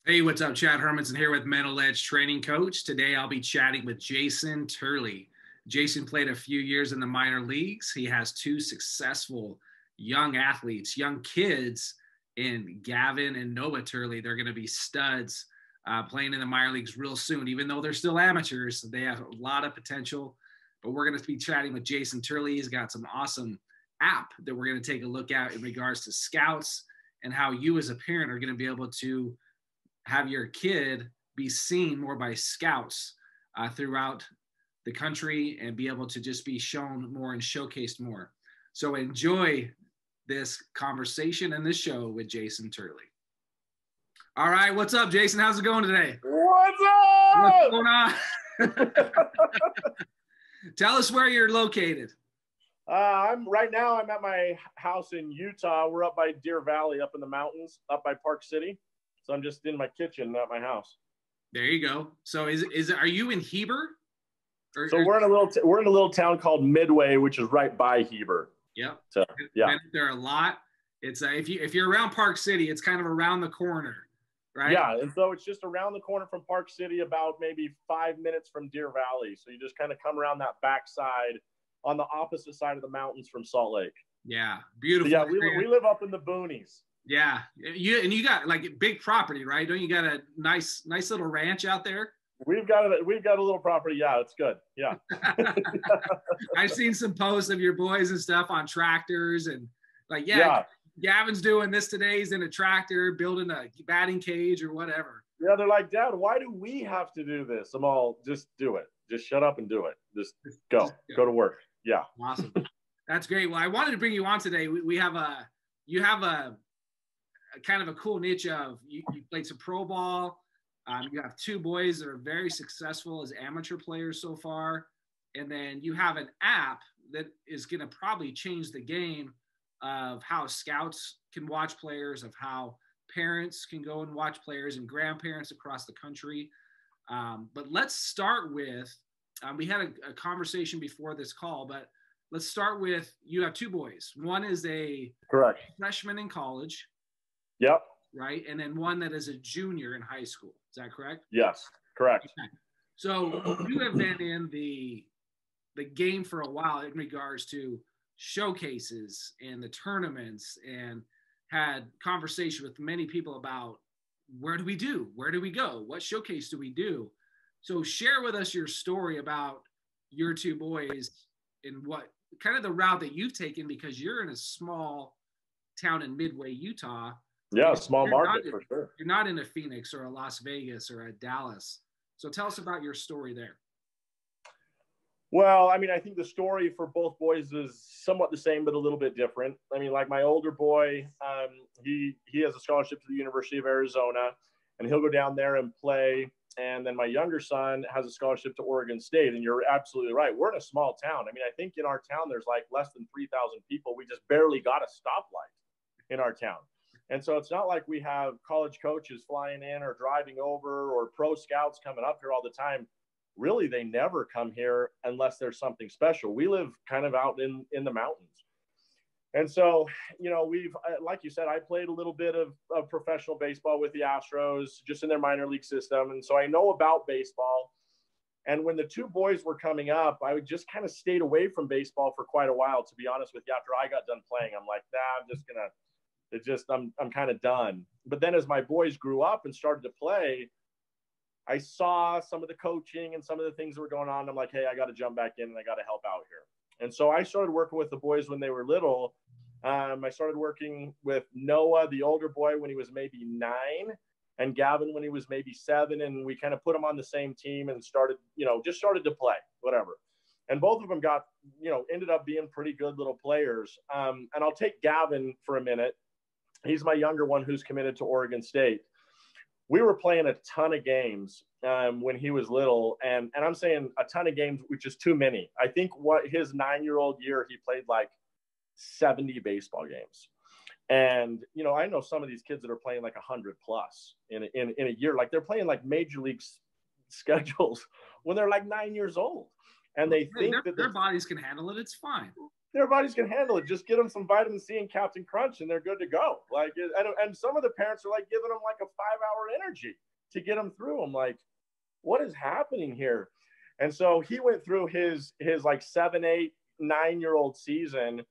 Hey, what's up? Chad Hermansen here with Mental Edge Training Coach. Today I'll be chatting with Jason Turley. Jason played a few years in the minor leagues. He has two successful young athletes, young kids in Gavin and Noah Turley. They're going to be studs playing in the minor leagues real soon. Even though they're still amateurs, they have a lot of potential. But we're going to be chatting with Jason Turley. He's got some awesome app that we're going to take a look at in regards to scouts and how you as a parent are going to be able to have your kid be seen more by scouts throughout the country and be able to just be shown more and showcased more. So enjoy this conversation and this show with Jason Turley. All right, what's up, Jason? How's it going today? What's up? What's going on? Tell us where you're located. Right now I'm at my house in Utah. We're up by Deer Valley, up in the mountains, up by Park City. So I'm just in my kitchen, not my house. There you go. So are you in Heber? We're in a little town called Midway, which is right by Heber. Yep. So yeah, there are a lot. It's if you're around Park City, it's kind of around the corner, right? Yeah, and so it's just around the corner from Park City, about maybe 5 minutes from Deer Valley. So you just kind of come around that backside on the opposite side of the mountains from Salt Lake. Yeah, beautiful. So yeah, we live up in the boonies. Yeah, you got like big property, right? Don't you got a nice little ranch out there? We've got a little property. Yeah, it's good. Yeah. I've seen some posts of your boys and stuff on tractors and like, yeah, Gavin's doing this today. He's in a tractor building a batting cage or whatever. Yeah, they're like, Dad, why do we have to do this? I'm all, just do it. Just shut up and do it. Just go to work. Yeah. Awesome. That's great. Well, I wanted to bring you on today. You have a kind of a cool niche of you played some pro ball. You have two boys that are very successful as amateur players so far. And then you have an app that is going to probably change the game of how scouts can watch players, of how parents can go and watch players and grandparents across the country. But let's start with, we had a conversation before this call, but let's start with, you have two boys. One is a freshman in college. Yep. Right. And then one that is a junior in high school. Is that correct? Yes, correct. Okay. So you have been in the game for a while in regards to showcases and the tournaments, and had conversation with many people about where do we go? What showcase do we do? So share with us your story about your two boys and what kind of the route that you've taken, because you're in a small town in Midway, Utah. Yeah, small market for sure. You're not in a Phoenix or a Las Vegas or a Dallas. So tell us about your story there. Well, I mean, I think the story for both boys is somewhat the same, but a little bit different. I mean, like my older boy, he has a scholarship to the University of Arizona, and he'll go down there and play. And then my younger son has a scholarship to Oregon State. And you're absolutely right. We're in a small town. I mean, I think in our town, there's like less than 3,000 people. We just barely got a stoplight in our town. And so it's not like we have college coaches flying in or driving over or pro scouts coming up here all the time. Really, they never come here unless there's something special. We live kind of out in the mountains. And so, you know, like you said, I played a little bit of professional baseball with the Astros, just in their minor league system. And so I know about baseball. And when the two boys were coming up, I just kind of stayed away from baseball for quite a while, to be honest with you. After I got done playing, I'm like, I'm kind of done. But then as my boys grew up and started to play, I saw some of the coaching and some of the things that were going on. I'm like, hey, I got to jump back in and I got to help out here. And so I started working with the boys when they were little. I started working with Noah, the older boy, when he was maybe 9, and Gavin when he was maybe 7. And we kind of put them on the same team and started to play, whatever. And both of them ended up being pretty good little players. And I'll take Gavin for a minute. He's my younger one who's committed to Oregon State. We were playing a ton of games when he was little. And I'm saying a ton of games, which is too many. I think his 9-year-old year, he played like 70 baseball games. And, you know, I know some of these kids that are playing like 100 plus in a year. Like they're playing like major league schedules when they're like 9 years old. And they think that their bodies can handle it. It's fine. their bodies can handle it. Just get them some vitamin C and Captain Crunch, and they're good to go. Like, and some of the parents are like giving them like a 5-hour energy to get them through. I'm like, what is happening here? And so he went through his like 7, 8, 9-year-old season,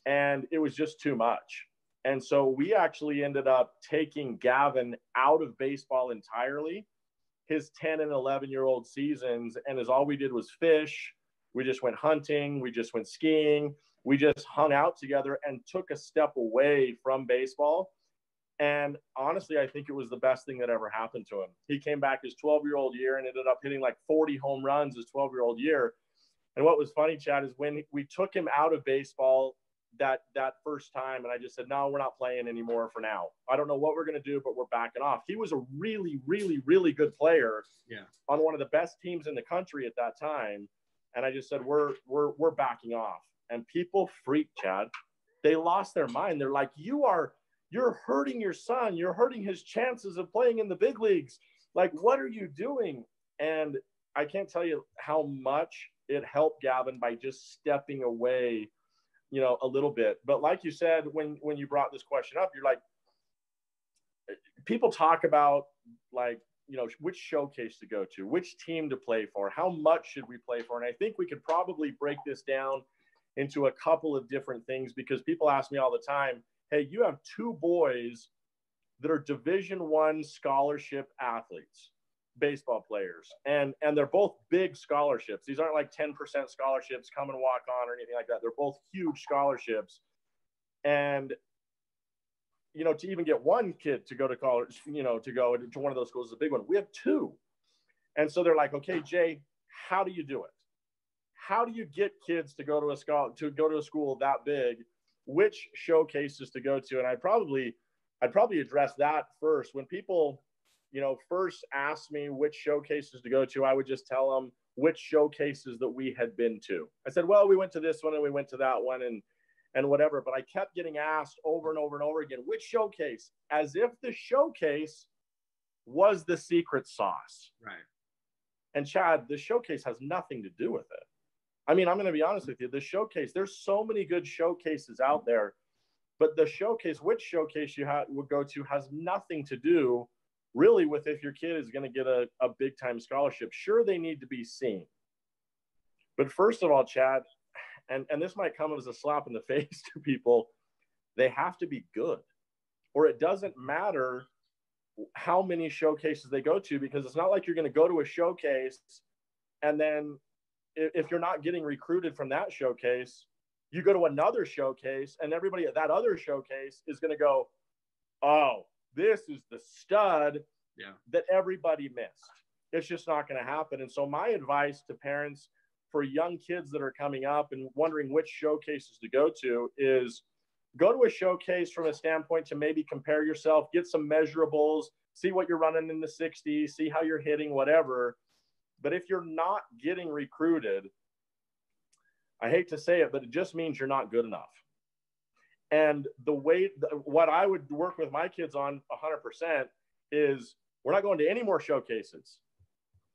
and it was just too much. And so we actually ended up taking Gavin out of baseball entirely, his 10 and 11-year-old seasons. And as all we did was fish, we just went hunting, we just went skiing, we just hung out together and took a step away from baseball. And honestly, I think it was the best thing that ever happened to him. He came back his 12-year-old year and ended up hitting like 40 home runs his 12-year-old year. And what was funny, Chad, is when we took him out of baseball that first time, and I just said, no, we're not playing anymore for now. I don't know what we're going to do, but we're backing off. He was a really, really, really good player on one of the best teams in the country at that time. And I just said, we're backing off. And people freaked, Chad. They lost their mind. They're like, you're hurting your son. You're hurting his chances of playing in the big leagues. Like, what are you doing? And I can't tell you how much it helped Gavin by just stepping away, a little bit. But like you said, when you brought this question up, you're like, people talk about like, which showcase to go to, which team to play for, how much should we play for? And I think we could probably break this down into a couple of different things, because people ask me all the time, hey, you have 2 boys that are Division I scholarship athletes, baseball players, and they're both big scholarships. These aren't like 10% scholarships, come and walk on or anything like that. They're both huge scholarships. And to even get one kid to go to college, to go to one of those schools is a big one. We have 2. And so they're like, okay, Jay, how do you do it? How do you get kids to go to a school that big? Which showcases to go to? And I'd probably address that first. When people, first ask me which showcases to go to, I would just tell them which showcases that we had been to. I said, well, we went to this one and we went to that one and whatever. But I kept getting asked over and over and over again, which showcase, as if the showcase was the secret sauce. Right. And Chad, the showcase has nothing to do with it. I mean, I'm going to be honest with you. The showcase, there's so many good showcases out there, but the showcase, which showcase you would go to, has nothing to do really with if your kid is going to get a big time scholarship. Sure, they need to be seen. But first of all, Chad, and this might come as a slap in the face to people, they have to be good, or it doesn't matter how many showcases they go to, because it's not like you're going to go to a showcase and then if you're not getting recruited from that showcase, you go to another showcase and everybody at that other showcase is going to go, oh, this is the stud that everybody missed. It's just not going to happen. And so my advice to parents for young kids that are coming up and wondering which showcases to go to is go to a showcase from a standpoint to maybe compare yourself, get some measurables, see what you're running in the 60s, see how you're hitting, whatever. But if you're not getting recruited, I hate to say it, but it just means you're not good enough. And what I would work with my kids on 100% is we're not going to any more showcases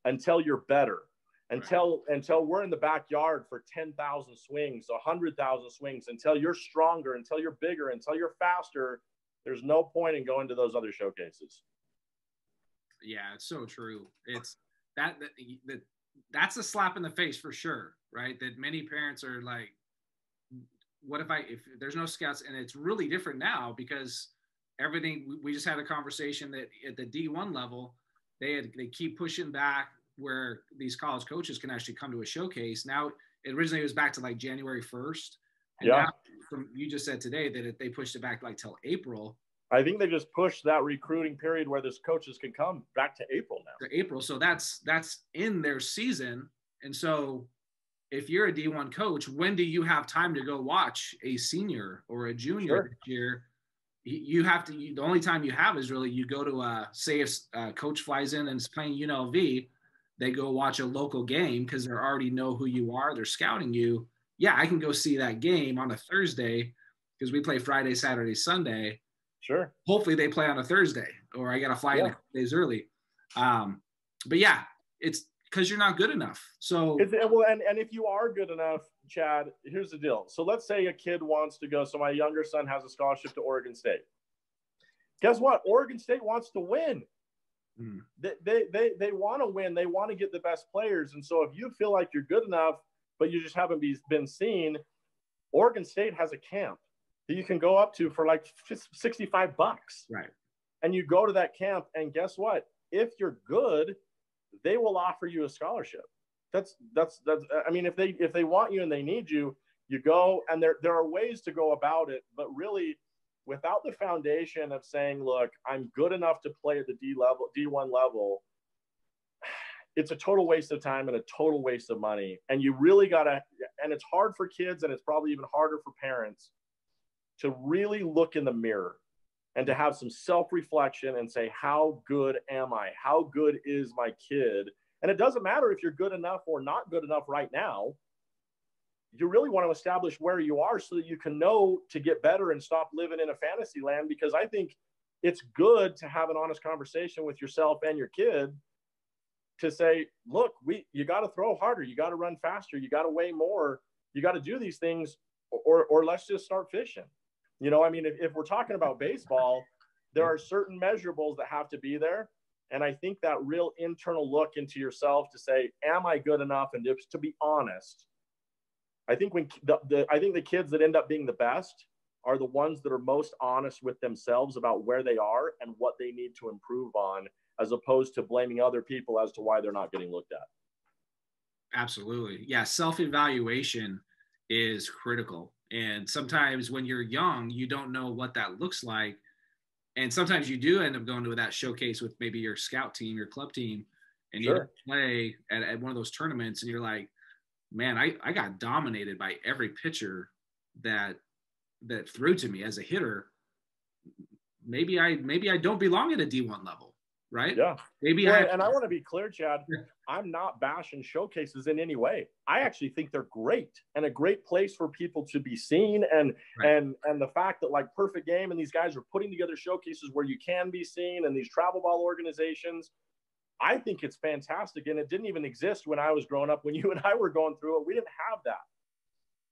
until you're better, until we're in the backyard for 10,000 swings, 100,000 swings, until you're stronger, until you're bigger, until you're faster. There's no point in going to those other showcases. Yeah, it's so true. It's that's a slap in the face for sure, right? That many parents are like, what if there's no scouts? And it's really different now because everything, we just had a conversation that at the D1 level, they keep pushing back where these college coaches can actually come to a showcase. Now, it originally was back to like January 1st. And now, from you just said today that they pushed it back like till April. I think they just pushed that recruiting period where those coaches can come back to April now. To April. So that's in their season. And so if you're a D1 coach, when do you have time to go watch a senior or a junior this year? You have to, the only time you have is really you go to say if a coach flies in and is playing UNLV, they go watch a local game because they already know who you are. They're scouting you. Yeah, I can go see that game on a Thursday because we play Friday, Saturday, Sunday. Sure. Hopefully they play on a Thursday or I got to fly in a couple days early. But yeah, it's because you're not good enough. So well, and if you are good enough, Chad, here's the deal. So let's say a kid wants to go. So my younger son has a scholarship to Oregon State. Guess what? Oregon State wants to win. They want to win. They want to get the best players. And so if you feel like you're good enough, but you just haven't been seen, Oregon State has a camp that you can go up to for like $65. Right. And you go to that camp, and guess what? If you're good, they will offer you a scholarship. That's I mean, if they want you and they need you, you go. And there are ways to go about it, but really, without the foundation of saying, look, I'm good enough to play at the D1 level, it's a total waste of time and a total waste of money. And you really gotta, and it's hard for kids, and it's probably even harder for parents to really look in the mirror and to have some self-reflection and say, how good am I? How good is my kid? And it doesn't matter if you're good enough or not good enough right now. You really want to establish where you are so that you can know to get better and stop living in a fantasy land, because I think it's good to have an honest conversation with yourself and your kid to say, look, you got to throw harder. You got to run faster. You got to weigh more. You got to do these things, or let's just start fishing. You know, I mean, if we're talking about baseball, there are certain measurables that have to be there. And I think that real internal look into yourself to say, am I good enough? And just to be honest, I think I think the kids that end up being the best are the ones that are most honest with themselves about where they are and what they need to improve on, as opposed to blaming other people as to why they're not getting looked at. Absolutely. Yeah. Self-evaluation is critical. And sometimes when you're young, you don't know what that looks like. And sometimes you do end up going to that showcase with maybe your scout team, your club team, and you play at one of those tournaments, and you're like, man, I got dominated by every pitcher that threw to me as a hitter. Maybe I don't belong at a D1 level, right? Yeah. Maybe and I want to be clear, Chad, I'm not bashing showcases in any way. I actually think they're great and a great place for people to be seen. And the fact that like Perfect Game and these guys are putting together showcases where you can be seen, and these travel ball organizations, I think it's fantastic. And it didn't even exist when I was growing up. When you and I were going through it, we didn't have that.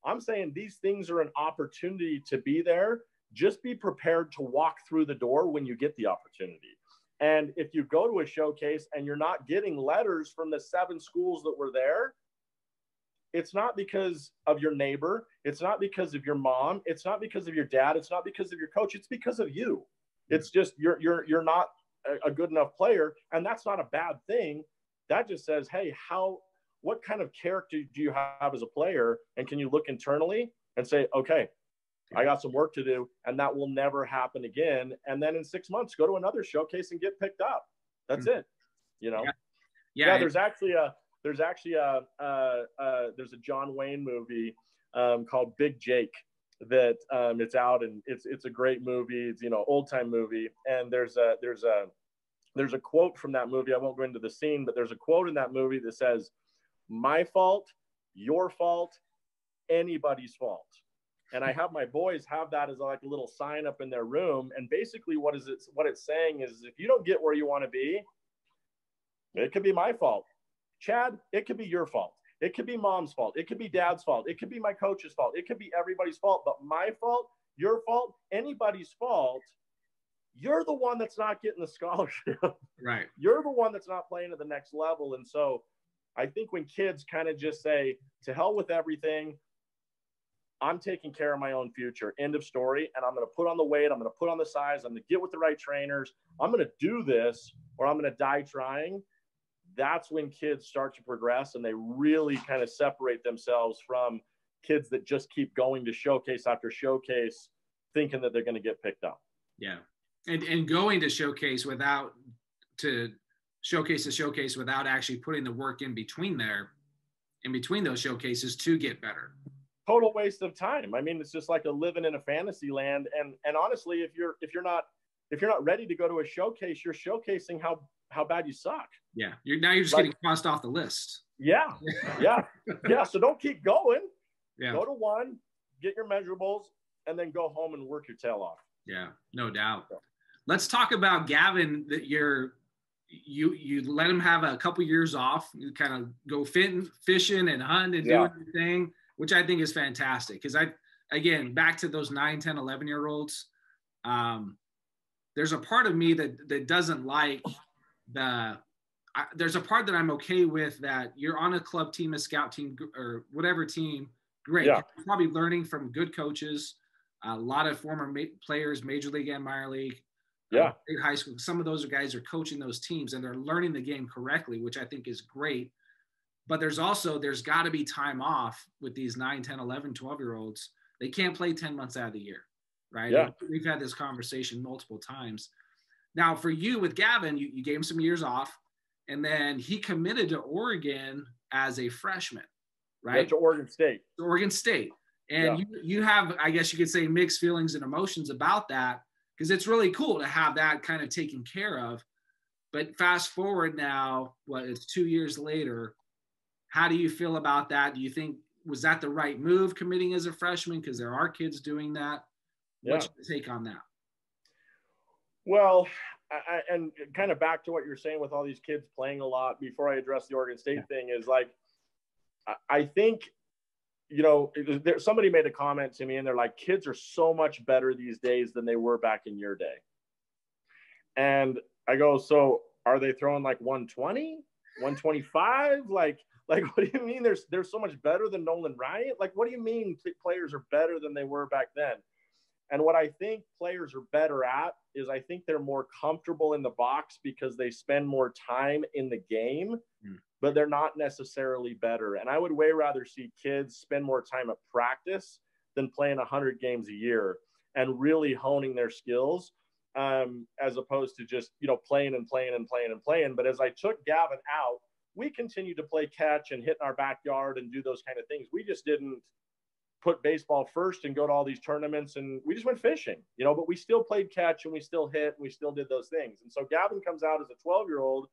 I'm saying these things are an opportunity to be there. Just be prepared to walk through the door when you get the opportunity. And if you go to a showcase and you're not getting letters from the 7 schools that were there, it's not because of your neighbor. It's not because of your mom. It's not because of your dad. It's not because of your coach. It's because of you. It's just you're not a good enough player, and that's not a bad thing. That just says, hey, what kind of character do you have as a player, and can you look internally and say, okay, I got some work to do, and that will never happen again. And then in 6 months, go to another showcase and get picked up. That's it. You know? Yeah. There's a John Wayne movie called Big Jake that it's out, and it's a great movie. It's, old time movie. And there's a quote from that movie. I won't go into the scene, but there's a quote in that movie that says, "My fault, your fault, anybody's fault." And I have my boys have that as like a little sign up in their room. And basically what it's saying is, if you don't get where you want to be, it could be my fault. Chad, it could be your fault. It could be mom's fault. It could be dad's fault. It could be my coach's fault. It could be everybody's fault. But my fault, your fault, anybody's fault, you're the one that's not getting the scholarship. Right. You're the one that's not playing at the next level. And so I think when kids kind of just say, to hell with everything, I'm taking care of my own future, end of story. And I'm going to put on the weight. I'm going to put on the size. I'm going to get with the right trainers. I'm going to do this, or I'm going to die trying. That's when kids start to progress, and they really kind of separate themselves from kids that just keep going to showcase after showcase, thinking that they're going to get picked up. Yeah. And going to showcase without actually putting the work in between those showcases to get better. Total waste of time. I mean, it's just like living in a fantasy land. And honestly, if you're not ready to go to a showcase, you're showcasing how bad you suck. Yeah. You're just getting crossed off the list. Yeah. Yeah. Yeah. So don't keep going. Yeah. Go to one, get your measurables, and then go home and work your tail off. Yeah, no doubt. Let's talk about Gavin, you let them have a couple years off. You kind of go fishing and hunting and doing your thing, which I think is fantastic. Because again, back to those 9, 10, 11-year-olds, there's a part of me that doesn't like there's a part that I'm okay with, that you're on a club team, a scout team, or whatever team. Great. Yeah. You're probably learning from good coaches, a lot of former players, major league and minor league. Yeah. High school. Some of those guys are coaching those teams and they're learning the game correctly, which I think is great. But there's got to be time off with these 9, 10, 11, 12-year-olds. They can't play 10 months out of the year, right? Yeah. We've had this conversation multiple times. Now, for you with Gavin, you gave him some years off, and then he committed to Oregon as a freshman, right? To Oregon State. To Oregon State. And you have, I guess you could say, mixed feelings and emotions about that, because it's really cool to have that kind of taken care of. But fast forward now, it's 2 years later. How do you feel about that? Do you think, was that the right move, committing as a freshman? Because there are kids doing that. What's your take on that? Well, and kind of back to what you're saying with all these kids playing a lot, before I address the Oregon State thing, is like, I think, somebody made a comment to me and they're like, kids are so much better these days than they were back in your day. And I go, so are they throwing like 120, 125? Like, what do you mean they're so much better than Nolan Ryan? Like, what do you mean players are better than they were back then? And what I think players are better at is, I think they're more comfortable in the box because they spend more time in the game, but they're not necessarily better. And I would way rather see kids spend more time at practice than playing 100 games a year and really honing their skills, as opposed to just, playing and playing and playing and playing. But as I took Gavin out, we continued to play catch and hit in our backyard and do those kind of things. We just didn't put baseball first and go to all these tournaments, and we just went fishing, but we still played catch and we still hit and we still did those things. And so Gavin comes out as a 12-year-old,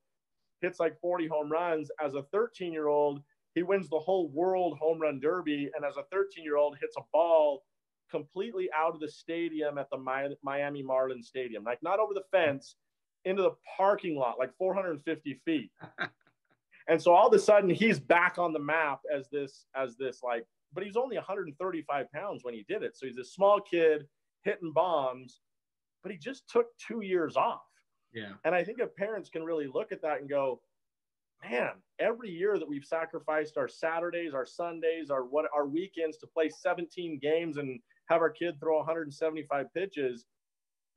hits like 40 home runs. As a 13-year-old, he wins the whole world home run derby. And as a 13-year-old, hits a ball completely out of the stadium at the Miami Marlins stadium, like not over the fence, into the parking lot, like 450 feet. And so all of a sudden he's back on the map as this like, but he's only 135 pounds when he did it. So he's a small kid hitting bombs, but he just took 2 years off. Yeah. And I think if parents can really look at that and go, man, every year that we've sacrificed our Saturdays, our Sundays, our weekends to play 17 games and have our kid throw 175 pitches,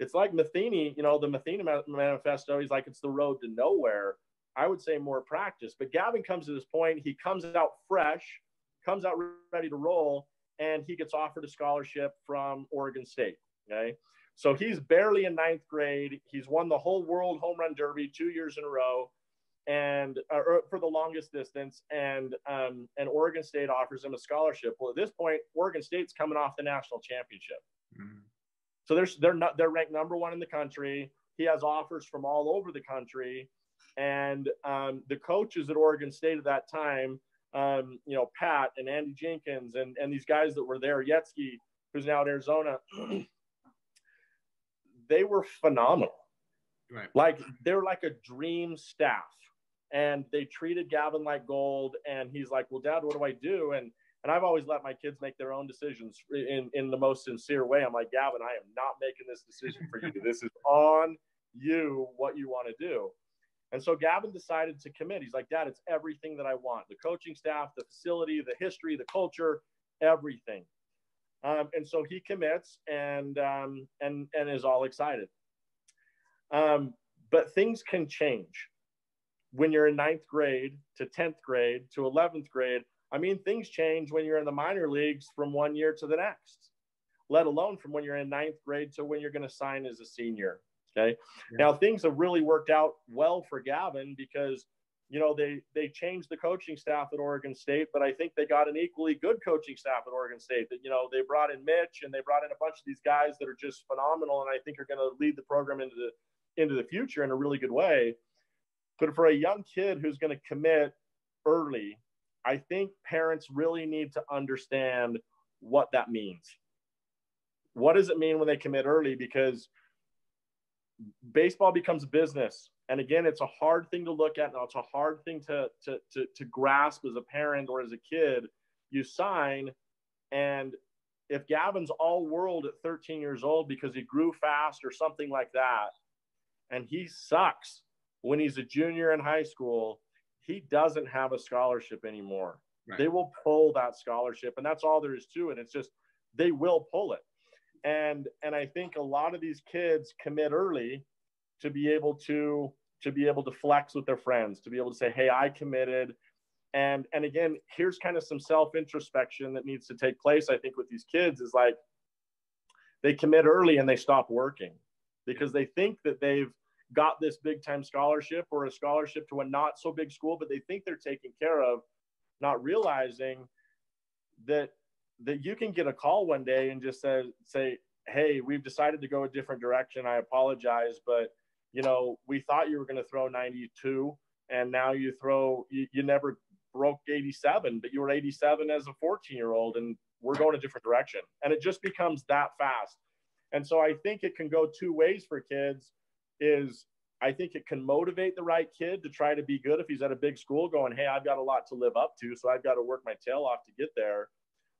it's like Matheny, the Matheny manifesto. He's like, it's the road to nowhere. I would say more practice. But Gavin comes to this point. He comes out fresh, comes out ready to roll, and he gets offered a scholarship from Oregon State. Okay. So he's barely in ninth grade. He's won the whole world home run derby 2 years in a row, and for the longest distance. And Oregon State offers him a scholarship. Well, at this point, Oregon State's coming off the national championship. Mm-hmm. So they're ranked number one in the country. He has offers from all over the country. And the coaches at Oregon State at that time, Pat and Andy Jenkins and these guys that were there, Yetzke, who's now at Arizona, they were phenomenal. Right. Like, they're like a dream staff. And they treated Gavin like gold. And he's like, well, Dad, what do I do? And I've always let my kids make their own decisions in the most sincere way. I'm like, Gavin, I am not making this decision for you. This is on you, what you want to do. And so Gavin decided to commit. He's like, Dad, it's everything that I want. The coaching staff, the facility, the history, the culture, everything. And so he commits and is all excited. But things can change when you're in ninth grade to 10th grade to 11th grade. I mean, things change when you're in the minor leagues from one year to the next, let alone from when you're in ninth grade to when you're going to sign as a senior. Okay. Yeah. Now things have really worked out well for Gavin because, they changed the coaching staff at Oregon State, but I think they got an equally good coaching staff at Oregon State that, they brought in Mitch and they brought in a bunch of these guys that are just phenomenal. And I think are going to lead the program into the future in a really good way. But for a young kid who's going to commit early, I think parents really need to understand what that means. What does it mean when they commit early? Because baseball becomes a business And again, it's a hard thing to look at. Now, it's a hard thing to grasp as a parent or as a kid. You sign, and if Gavin's all world at 13 years old because he grew fast or something like that, and he sucks when he's a junior in high school, he doesn't have a scholarship anymore. Right. They will pull that scholarship, and that's all there is to it. It's just they will pull it. And I think a lot of these kids commit early to be able to flex with their friends, to be able to say, hey, I committed. And again, here's kind of some self-introspection that needs to take place, I think, with these kids is like they commit early and they stop working because they think that they've got this big time scholarship or a scholarship to a not so big school, but they think they're taken care of, not realizing that you can get a call one day and just say, hey, we've decided to go a different direction. I apologize, but we thought you were going to throw 92 and now you never broke 87, but you were 87 as a 14-year-old and we're going a different direction. And it just becomes that fast. And so I think it can go two ways for kids is I think it can motivate the right kid to try to be good if he's at a big school going, hey, I've got a lot to live up to, so I've got to work my tail off to get there.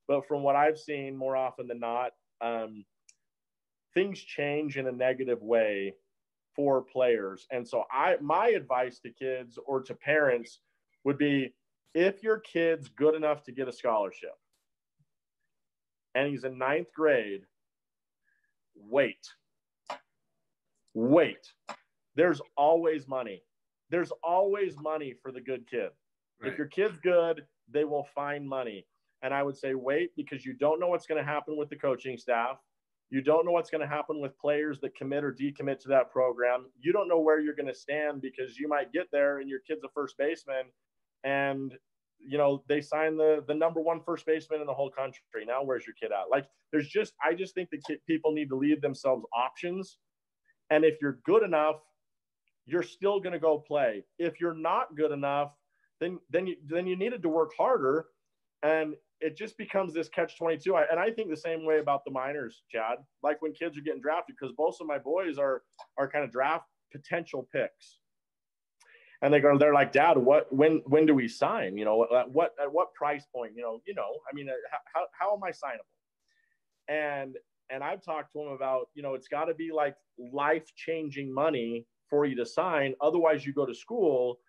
But from what I've seen more often than not, things change in a negative way for players. And so my advice to kids or to parents would be, if your kid's good enough to get a scholarship and he's in 9th grade, wait. There's always money. There's always money for the good kid. Right. If your kid's good, they will find money. And I would say wait, because you don't know what's going to happen with the coaching staff. You don't know what's going to happen with players that commit or decommit to that program. You don't know where you're going to stand because you might get there and your kid's a first baseman and, they sign the number one first baseman in the whole country. Now, where's your kid at? Like, I just think that people need to leave themselves options. And if you're good enough, you're still going to go play. If you're not good enough, then you needed to work harder. And it just becomes this catch-22. And I think the same way about the minors, Chad, like when kids are getting drafted, because most of my boys are kind of draft potential picks. And they're like, Dad, when do we sign? At what price point? How am I signable? And I've talked to them about, it's got to be like life-changing money for you to sign. Otherwise, you go to school.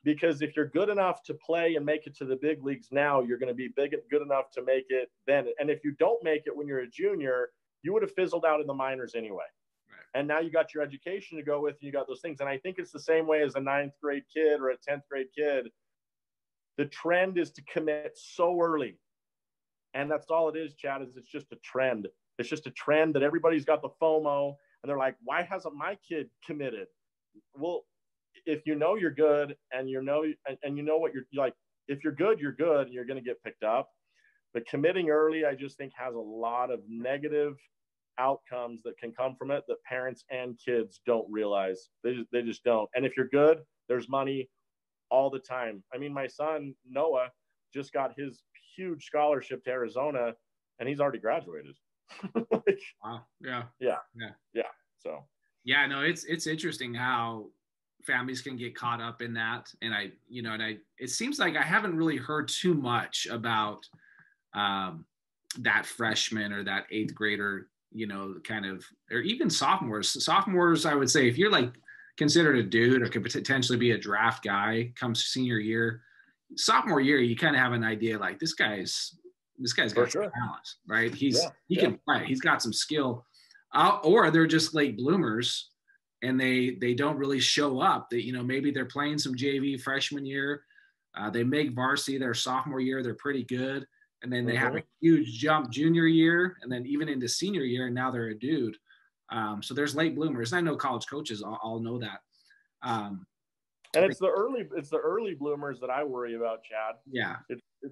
Because if you're good enough to play and make it to the big leagues now, you're going to be good enough to make it then. And if you don't make it when you're a junior, you would have fizzled out in the minors anyway. Right. And now you got your education to go with, and you got those things. And I think it's the same way as a 9th grade kid or a 10th grade kid. The trend is to commit so early. And that's all it is, Chad, is it's just a trend. It's just a trend that everybody's got the FOMO. And they're like, why hasn't my kid committed? Well, if you know you're good and you know what you're like, if you're good, and you're going to get picked up. But committing early, I just think has a lot of negative outcomes that can come from it that parents and kids don't realize. They just don't. And if you're good, there's money all the time. I mean, my son, Noah, just got his huge scholarship to Arizona and he's already graduated. Wow. Yeah. So, yeah, no, it's interesting how families can get caught up in that. And it seems like I haven't really heard too much about that freshman or that 8th grader, kind of, or even sophomores, I would say, if you're like considered a dude or could potentially be a draft guy comes senior year, sophomore year, you kind of have an idea like this guy's got some talent, right? He can play, he's got some skill, or they're just late bloomers and they don't really show up. That maybe they're playing some JV freshman year, they make varsity their sophomore year, they're pretty good, and then they have a huge jump junior year, and then even into senior year, and now they're a dude. So there's late bloomers. And I know college coaches all know that. And it's the early bloomers that I worry about, Chad. Yeah,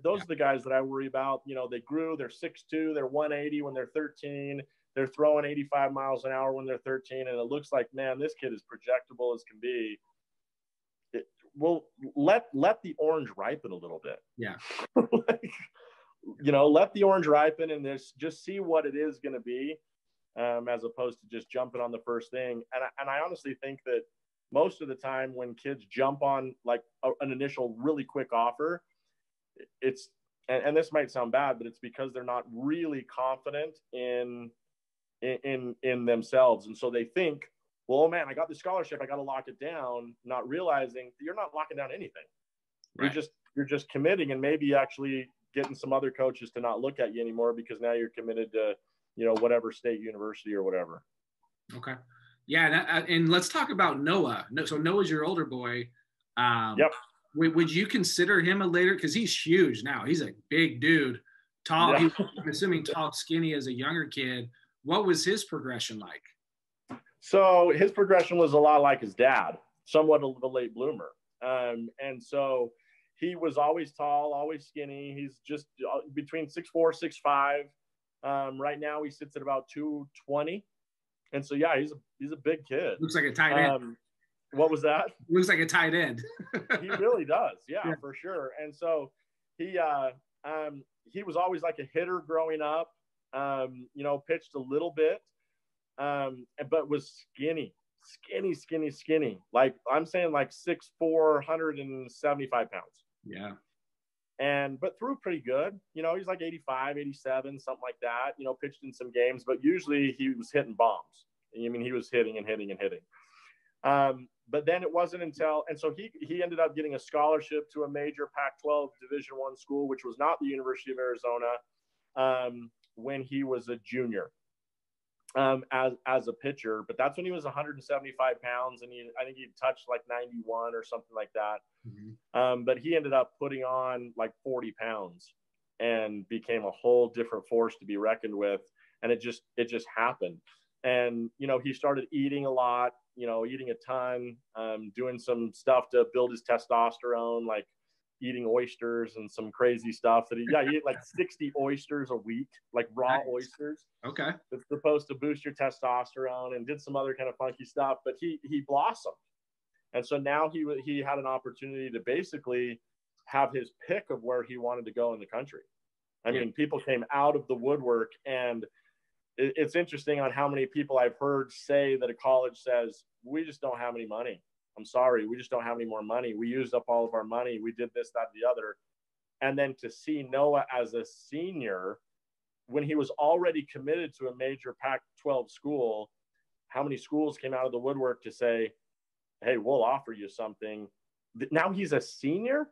those are the guys that I worry about. They grew, they're 6'2", they're 180 when they're 13. They're throwing 85 miles an hour when they're 13, and it looks like, man, this kid is projectable as can be. Let the orange ripen a little bit. Yeah. Let the orange ripen and just see what it is going to be, as opposed to just jumping on the first thing. And I honestly think that, most of the time when kids jump on like an initial really quick offer, it's, and this might sound bad, but it's because they're not really confident in themselves. And so they think, well, oh man, I got the scholarship, I got to lock it down, not realizing you're not locking down anything. Right. You're just committing, and maybe actually getting some other coaches to not look at you anymore because now you're committed to, you know, whatever state university or whatever. Okay. Yeah. And let's talk about Noah. So Noah's your older boy. Yep. Would you consider him a later? Because he's huge now. He's a big dude, tall. Yeah. I'm assuming tall, skinny as a younger kid. What was his progression like? So his progression was a lot like his dad, somewhat of a late bloomer. And so he was always tall, always skinny. He's just between 6'4", 6'5". Right now he sits at about 220. And so, yeah, he's a big kid. Looks like a tight end. What was that? Looks like a tight end. He really does. Yeah, for sure. And so he was always like a hitter growing up, you know, pitched a little bit, but was skinny. Like I'm saying like 6'4", 175 pounds. Yeah. But threw pretty good. You know, he's like 85, 87, something like that. You know, pitched in some games, but usually he was hitting bombs. I mean, he was hitting. But then it wasn't until, and so he ended up getting a scholarship to a major Pac-12 Division I school, which was not the University of Arizona, when he was a junior, as a pitcher. But that's when he was 175 pounds, and I think he touched like 91 or something like that. Mm-hmm. But he ended up putting on like 40 pounds and became a whole different force to be reckoned with. And it just happened. And, you know, he started eating a lot, you know, eating a ton, doing some stuff to build his testosterone, like eating oysters and some crazy stuff that he ate like 60 oysters a week, like raw oysters. Okay. It's supposed to boost your testosterone, and did some other kind of funky stuff, but he blossomed. And so now he had an opportunity to basically have his pick of where he wanted to go in the country. I mean, people came out of the woodwork, and it's interesting on how many people I've heard say that a college says, we just don't have any money. I'm sorry. We just don't have any more money. We used up all of our money. We did this, that, the other. And then to see Noah as a senior, when he was already committed to a major Pac-12 school, how many schools came out of the woodwork to say, hey, we'll offer you something. Now he's a senior?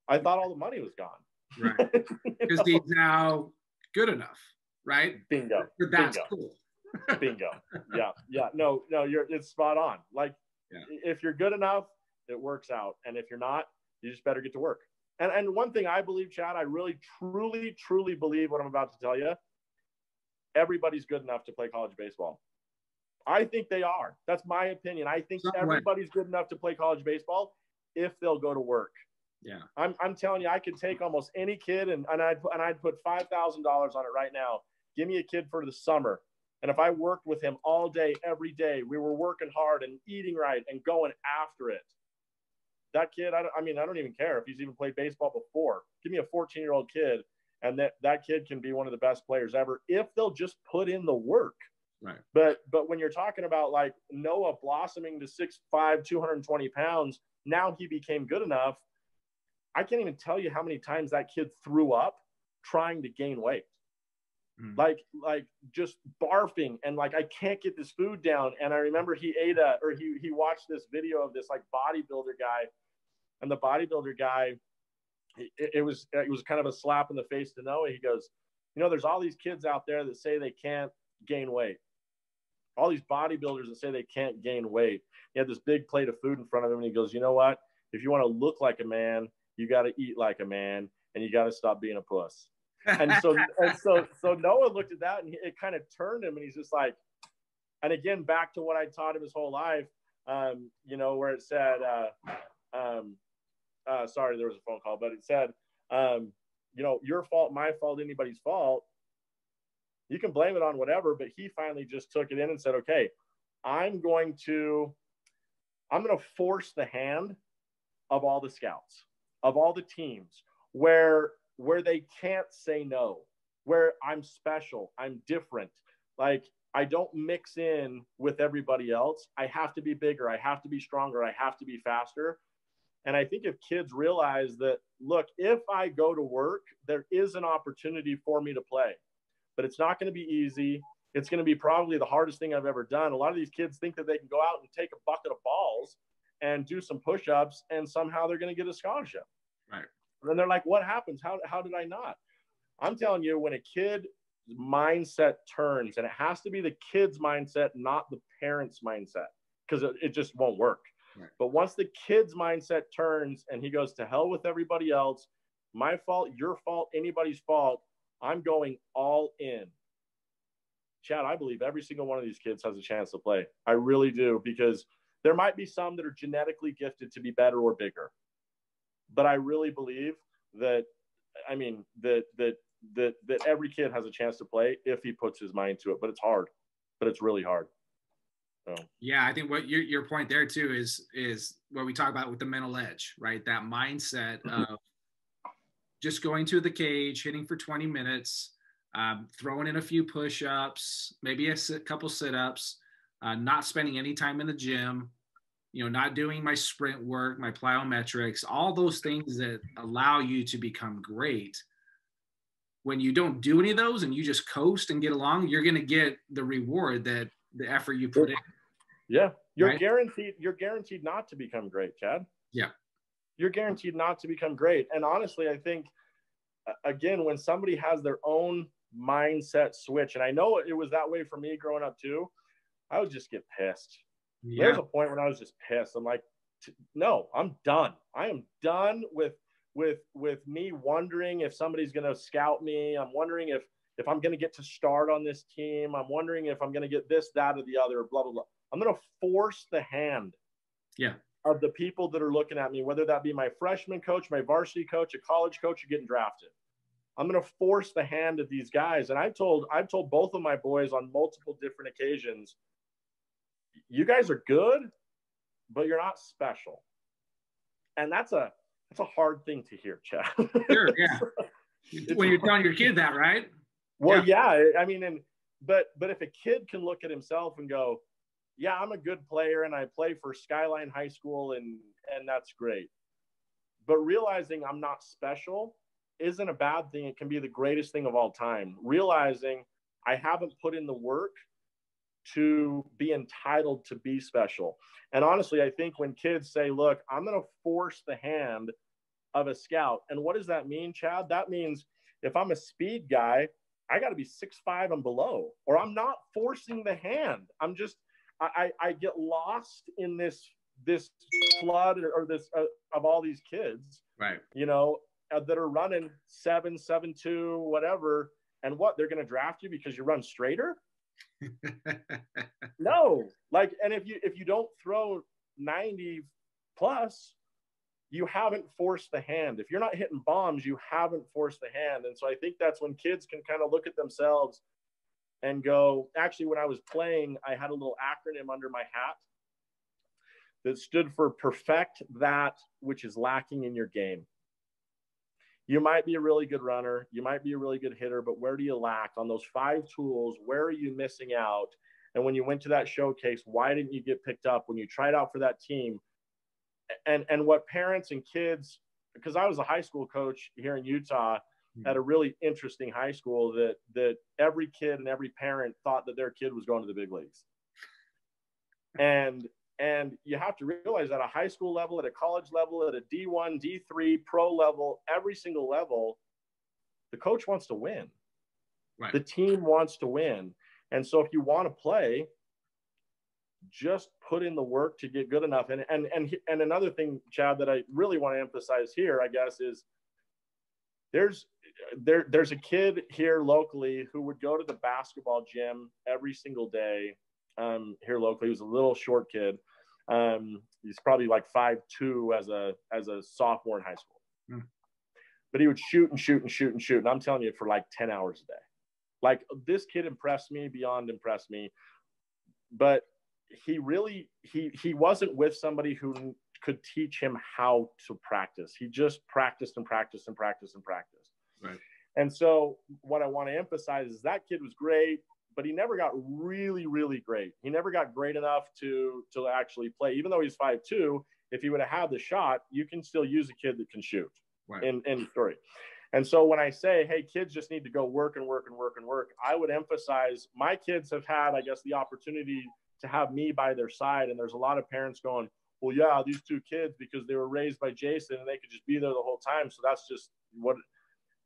I thought all the money was gone. Right. Because he's now good enough. Right? Bingo. That's cool. Bingo. Yeah. No, it's spot on. Like, if you're good enough, it works out. And if you're not, you just better get to work. And one thing I believe, Chad, I really, truly, truly believe what I'm about to tell you. Everybody's good enough to play college baseball. I think they are. That's my opinion. I think everybody's good enough to play college baseball if they'll go to work. Yeah. I'm telling you, I could take almost any kid and I'd put $5,000 on it right now. Give me a kid for the summer. And if I worked with him all day, every day, we were working hard and eating right and going after it. That kid, I don't even care if he's even played baseball before. Give me a 14-year-old kid, and that kid can be one of the best players ever if they'll just put in the work. Right. But when you're talking about like Noah blossoming to 6'5", 220 pounds, now he became good enough. I can't even tell you how many times that kid threw up trying to gain weight. Like just barfing and like, I can't get this food down. And I remember he watched this video of this like bodybuilder guy, and the bodybuilder guy, it was kind of a slap in the face to Noah. He goes, you know, there's all these kids out there that say they can't gain weight. All these bodybuilders that say they can't gain weight. He had this big plate of food in front of him, and he goes, you know what? If you want to look like a man, you got to eat like a man, and you got to stop being a puss. And so Noah looked at that, and it kind of turned him, and he's just like, and again, back to what I taught him his whole life, you know, where it said, sorry, there was a phone call, but it said, you know, your fault, my fault, anybody's fault. You can blame it on whatever, but he finally just took it in and said, okay, I'm going to force the hand of all the scouts, of all the teams where they can't say no, where I'm special, I'm different. Like, I don't mix in with everybody else. I have to be bigger. I have to be stronger. I have to be faster. And I think if kids realize that, look, if I go to work, there is an opportunity for me to play, but it's not going to be easy. It's going to be probably the hardest thing I've ever done. A lot of these kids think that they can go out and take a bucket of balls and do some push-ups and somehow they're going to get a scholarship. Right. And then they're like, what happens? How did I not? I'm telling you, when a kid mindset turns, and it has to be the kid's mindset, not the parent's mindset, because it just won't work. Right. But once the kid's mindset turns and he goes, to hell with everybody else, my fault, your fault, anybody's fault, I'm going all in. Chad, I believe every single one of these kids has a chance to play. I really do, because there might be some that are genetically gifted to be better or bigger. But I really believe that, I mean, that every kid has a chance to play if he puts his mind to it. But it's hard. But it's really hard. So. Yeah, I think what your point there too is what we talk about with the mental edge, right? That mindset of just going to the cage, hitting for 20 minutes, throwing in a few push-ups, maybe a couple sit-ups, not spending any time in the gym, not doing my sprint work, my plyometrics, all those things that allow you to become great. When you don't do any of those and you just coast and get along, you're going to get the reward that the effort you put in. Yeah. You're guaranteed not to become great, Chad. Yeah. You're guaranteed not to become great. And honestly, I think, again, when somebody has their own mindset switch, and I know it was that way for me growing up too, I would just get pissed. Yeah. There's a point when I was just pissed. I'm like, no, I'm done. I am done with me wondering if somebody's going to scout me. I'm wondering if I'm going to get to start on this team. I'm wondering if I'm going to get this, that, or the other, blah, blah, blah. I'm going to force the hand of the people that are looking at me, whether that be my freshman coach, my varsity coach, a college coach, or getting drafted. I'm going to force the hand of these guys. And I've told both of my boys on multiple different occasions, you guys are good, but you're not special. And that's a hard thing to hear, Chad. Sure, yeah. When you're telling your kid that, right? Well, yeah. I mean, but if a kid can look at himself and go, yeah, I'm a good player and I play for Skyline High School and that's great. But realizing I'm not special isn't a bad thing. It can be the greatest thing of all time. Realizing I haven't put in the work to be entitled to be special. And honestly, I think when kids say, look, I'm going to force the hand of a scout. And what does that mean, Chad? That means if I'm a speed guy, I got to be 6'5" and below, or I'm not forcing the hand. I'm just, I get lost in this flood or this of all these kids, right? That are running 7.72, whatever. And what, they're going to draft you because you run straighter? No. Like, and if you don't throw 90 plus, you haven't forced the hand. If you're not hitting bombs, you haven't forced the hand. And so I think that's when kids can kind of look at themselves and go, actually, when I was playing, I had a little acronym under my hat that stood for perfect that which is lacking in your game. You might be a really good runner. You might be a really good hitter, but where do you lack on those 5 tools? Where are you missing out? And when you went to that showcase, why didn't you get picked up? When you tried out for that team? And what parents and kids, because I was a high school coach here in Utah at a really interesting high school that every kid and every parent thought that their kid was going to the big leagues. And you have to realize at a high school level, at a college level, at a D1, D3, pro level, every single level, the coach wants to win. Right. The team wants to win. And so if you want to play, just put in the work to get good enough. And another thing, Chad, that I really want to emphasize here, I guess, is there's a kid here locally who would go to the basketball gym every single day. Here locally, he was a little short kid. He's probably like 5'2" as a sophomore in high school. But he would shoot and shoot and shoot and shoot. And I'm telling you, for like 10 hours a day. Like, this kid impressed me beyond impressed me. But he wasn't with somebody who could teach him how to practice. He just practiced and practiced and practiced and practiced. Right. And so what I want to emphasize is that kid was great, but he never got really, really great. He never got great enough to actually play. Even though he's 5'2", if he would have had the shot, you can still use a kid that can shoot. Right. In story. And so when I say, hey, kids just need to go work and work and work and work, I would emphasize my kids have had, I guess, the opportunity to have me by their side. And there's a lot of parents going, well, yeah, these two kids, because they were raised by Jason and they could just be there the whole time. So that's just what,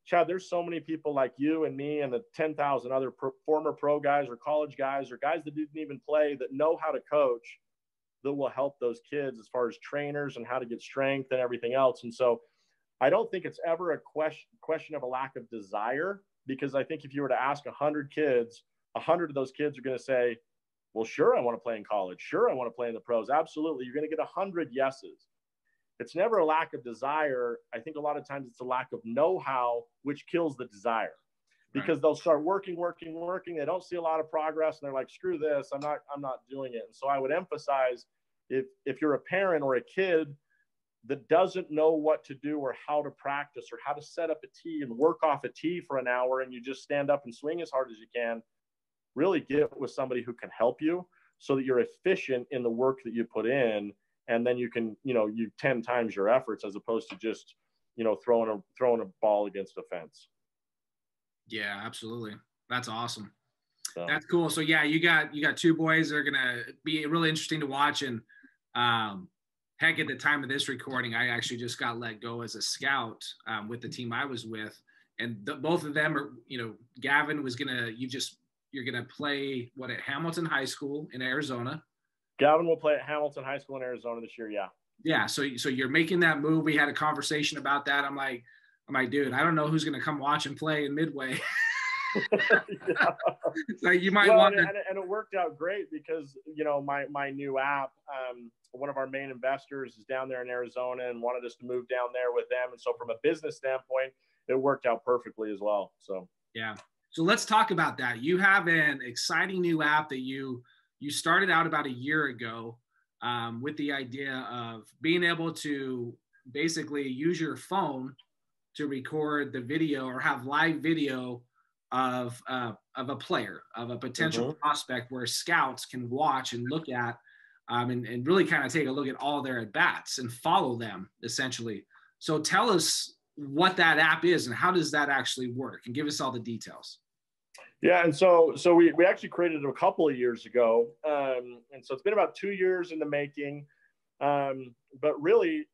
Chad, there's so many people like you and me and the 10,000 other former pro guys or college guys or guys that didn't even play that know how to coach that will help those kids as far as trainers and how to get strength and everything else. And so I don't think it's ever a question of a lack of desire, because I think if you were to ask 100 kids, 100 of those kids are going to say, well, sure, I want to play in college. Sure, I want to play in the pros. Absolutely. You're going to get 100 yeses. It's never a lack of desire. I think a lot of times it's a lack of know-how, which kills the desire, because they'll start working. They don't see a lot of progress and they're like, screw this. I'm not doing it. And so I would emphasize, if you're a parent or a kid that doesn't know what to do or how to practice or how to set up a tee and work off a tee for an hour, and you just stand up and swing as hard as you can, really get with somebody who can help you so that you're efficient in the work that you put in. And then you can, you 10 times your efforts as opposed to just, throwing a ball against a fence. Yeah, absolutely. That's awesome. So. That's cool. So yeah, you got two boys that are going to be really interesting to watch. And heck, at the time of this recording, I actually just got let go as a scout with the team I was with. And both of them are, Gavin was you're going to play at Hamilton High School in Arizona. Gavin will play at Hamilton High School in Arizona this year. Yeah. Yeah. So you're making that move. We had a conversation about that. I'm like, dude, I don't know who's going to come watch and play in Midway. Yeah. So you might want to. And it worked out great because, my new app, one of our main investors is down there in Arizona and wanted us to move down there with them. And so from a business standpoint, it worked out perfectly as well. So, yeah. So let's talk about that. You have an exciting new app that you started out about a year ago with the idea of being able to basically use your phone to record the video or have live video of a player, of a potential prospect, where scouts can watch and look at and really kind of take a look at all their at-bats and follow them, essentially. So tell us what that app is and how does that actually work, and give us all the details. Yeah. And so we actually created it a couple of years ago. And so it's been about 2 years in the making. But really,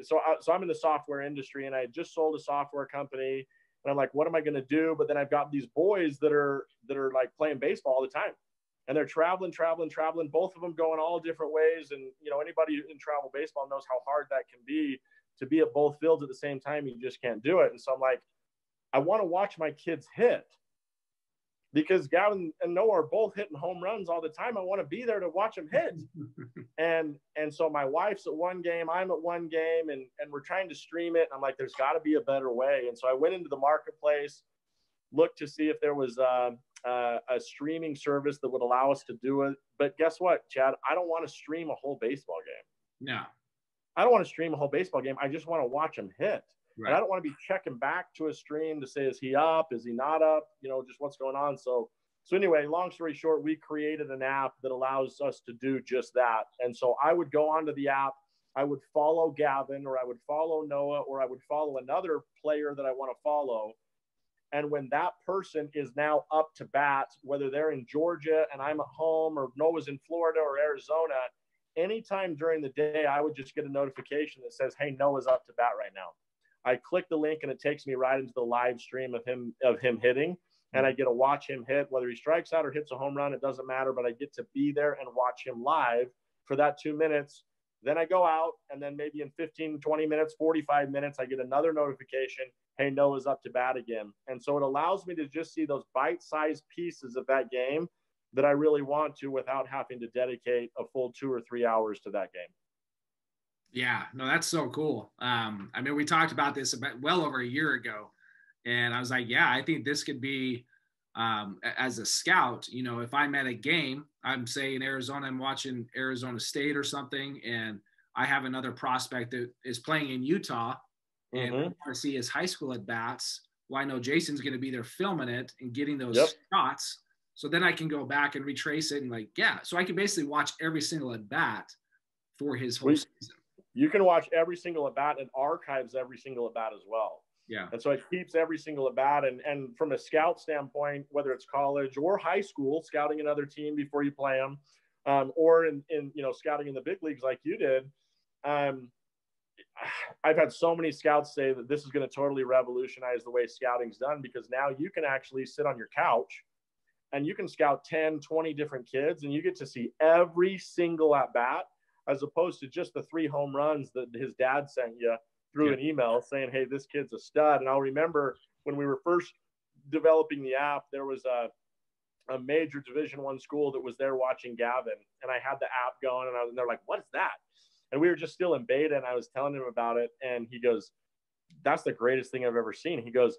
so I'm in the software industry, and I just sold a software company, and I'm like, what am I going to do? But then I've got these boys that are like playing baseball all the time, and they're traveling, both of them going all different ways. And, anybody in travel baseball knows how hard that can be to be at both fields at the same time. You just can't do it. And so I'm like, I want to watch my kids hit, because Gavin and Noah are both hitting home runs all the time. I want to be there to watch them hit. And so my wife's at one game, I'm at one game, and we're trying to stream it. And I'm like, there's got to be a better way. And so I went into the marketplace, looked to see if there was a streaming service that would allow us to do it. But guess what, Chad? I don't want to stream a whole baseball game. No. I don't want to stream a whole baseball game. I just want to watch them hit. Right. And I don't want to be checking back to a stream to say, is he up? Is he not up? Just what's going on. So anyway, long story short, we created an app that allows us to do just that. And so I would go onto the app, I would follow Gavin, or I would follow Noah, or I would follow another player that I want to follow. And when that person is now up to bat, whether they're in Georgia and I'm at home, or Noah's in Florida or Arizona, anytime during the day, I would just get a notification that says, hey, Noah's up to bat right now. I click the link and it takes me right into the live stream of him hitting, and I get to watch him hit. Whether he strikes out or hits a home run, it doesn't matter, but I get to be there and watch him live for that 2 minutes. Then I go out, and then maybe in 15, 20 minutes, 45 minutes, I get another notification, hey, Noah's up to bat again. And so it allows me to just see those bite-sized pieces of that game that I really want to, without having to dedicate a full 2 or 3 hours to that game. Yeah, no, that's so cool. We talked about this well over a year ago, and I was like, yeah, I think this could be, as a scout, if I'm at a game, I'm say in Arizona, I'm watching Arizona State or something, and I have another prospect that is playing in Utah, and I want to see his high school at bats. Well, I know Jason's going to be there filming it and getting those shots. So then I can go back and retrace it and like, yeah. So I can basically watch every single at bat for his whole season. You can watch every single at bat and archives every single at bat as well. Yeah. And so it keeps every single at bat. And from a scout standpoint, whether it's college or high school, scouting another team before you play them, or in scouting in the big leagues like you did, I've had so many scouts say that this is going to totally revolutionize the way scouting's done, because now you can actually sit on your couch and you can scout 10, 20 different kids, and you get to see every single at bat, as opposed to just the 3 home runs that his dad sent you through an email saying, hey, this kid's a stud. And I'll remember when we were first developing the app, there was a major Division I school that was there watching Gavin, and I had the app going, and they're like, what is that? And we were just still in beta, and I was telling him about it, and he goes, that's the greatest thing I've ever seen. He goes,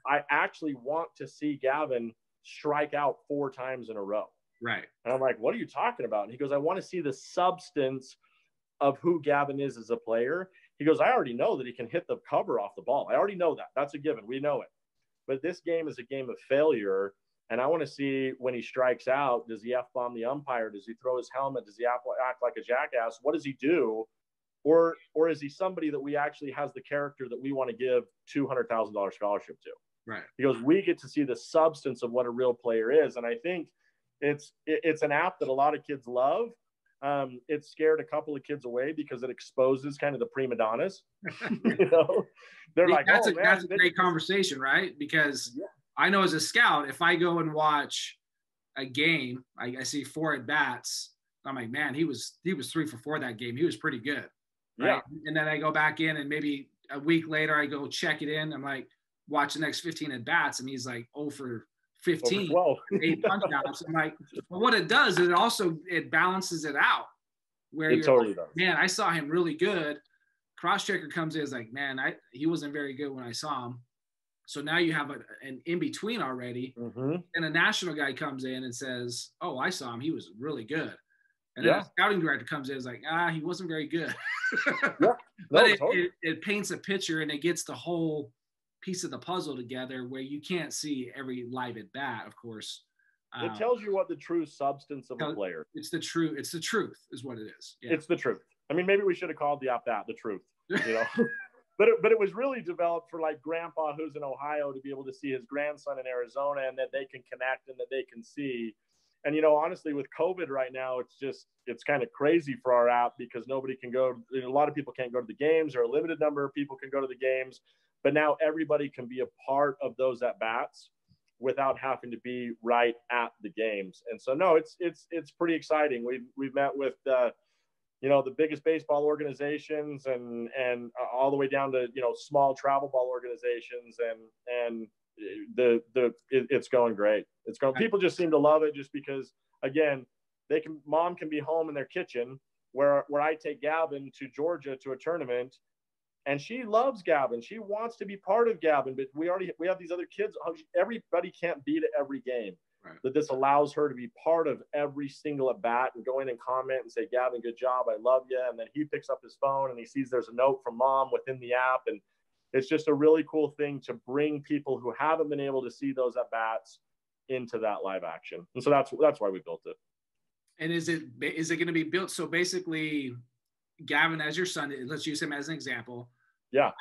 I actually want to see Gavin strike out 4 times in a row. Right. And I'm like, what are you talking about? And he goes, I want to see the substance of who Gavin is as a player. He goes, I already know that he can hit the cover off the ball. I already know that. That's a given. We know it. But this game is a game of failure. And I want to see when he strikes out, does he F-bomb the umpire? Does he throw his helmet? Does he act like a jackass? What does he do? Or is he somebody that we actually has the character that we want to give $200,000 scholarship to? Right. He goes, we get to see the substance of what a real player is. And I think it's an app that a lot of kids love. It scared a couple of kids away because it exposes kind of the prima donnas. They're like, that's a great conversation, right? Because I know as a scout, if I go and watch a game, I see 4 at bats. I'm like, man, he was 3 for 4 that game. He was pretty good. Right? Yeah. And then I go back in, and maybe a week later I go check it in. I'm like, watch the next 15 at bats, and he's like 0 for 15, 8 punch outs. I'm like, well, what it does is it balances it out. Where it totally does. Man, I saw him really good. Cross checker comes in, is like, man, he wasn't very good when I saw him. So now you have an in between already. Mm-hmm. And a national guy comes in and says, oh, I saw him. He was really good. And then a scouting director comes in and is like, he wasn't very good. But it paints a picture, and it gets the whole piece of the puzzle together, where you can't see every live at bat, of course. It tells you what the true substance of a player. It's the truth is what it is. Yeah. It's the truth. I mean, maybe we should have called the app that, the truth, But it was really developed for like grandpa who's in Ohio to be able to see his grandson in Arizona, and that they can connect and that they can see. And, honestly, with COVID right now, it's kind of crazy for our app, because nobody can go. A lot of people can't go to the games, or a limited number of people can go to the games. But now everybody can be a part of those at bats without having to be right at the games. And so, no, it's pretty exciting. We've met with the biggest baseball organizations and all the way down to, small travel ball organizations, and it's going great. People just seem to love it, just because, again, mom can be home in their kitchen where I take Gavin to Georgia to a tournament, and she loves Gavin. She wants to be part of Gavin, but we have these other kids. Everybody can't be to every game. Right. That this allows her to be part of every single at bat and go in and comment and say, Gavin, good job. I love you. And then he picks up his phone and he sees there's a note from mom within the app. And it's just a really cool thing to bring people who haven't been able to see those at bats into that live action. And so that's why we built it. And is it going to be built? So basically, Gavin, as your son, let's use him as an example. Yeah.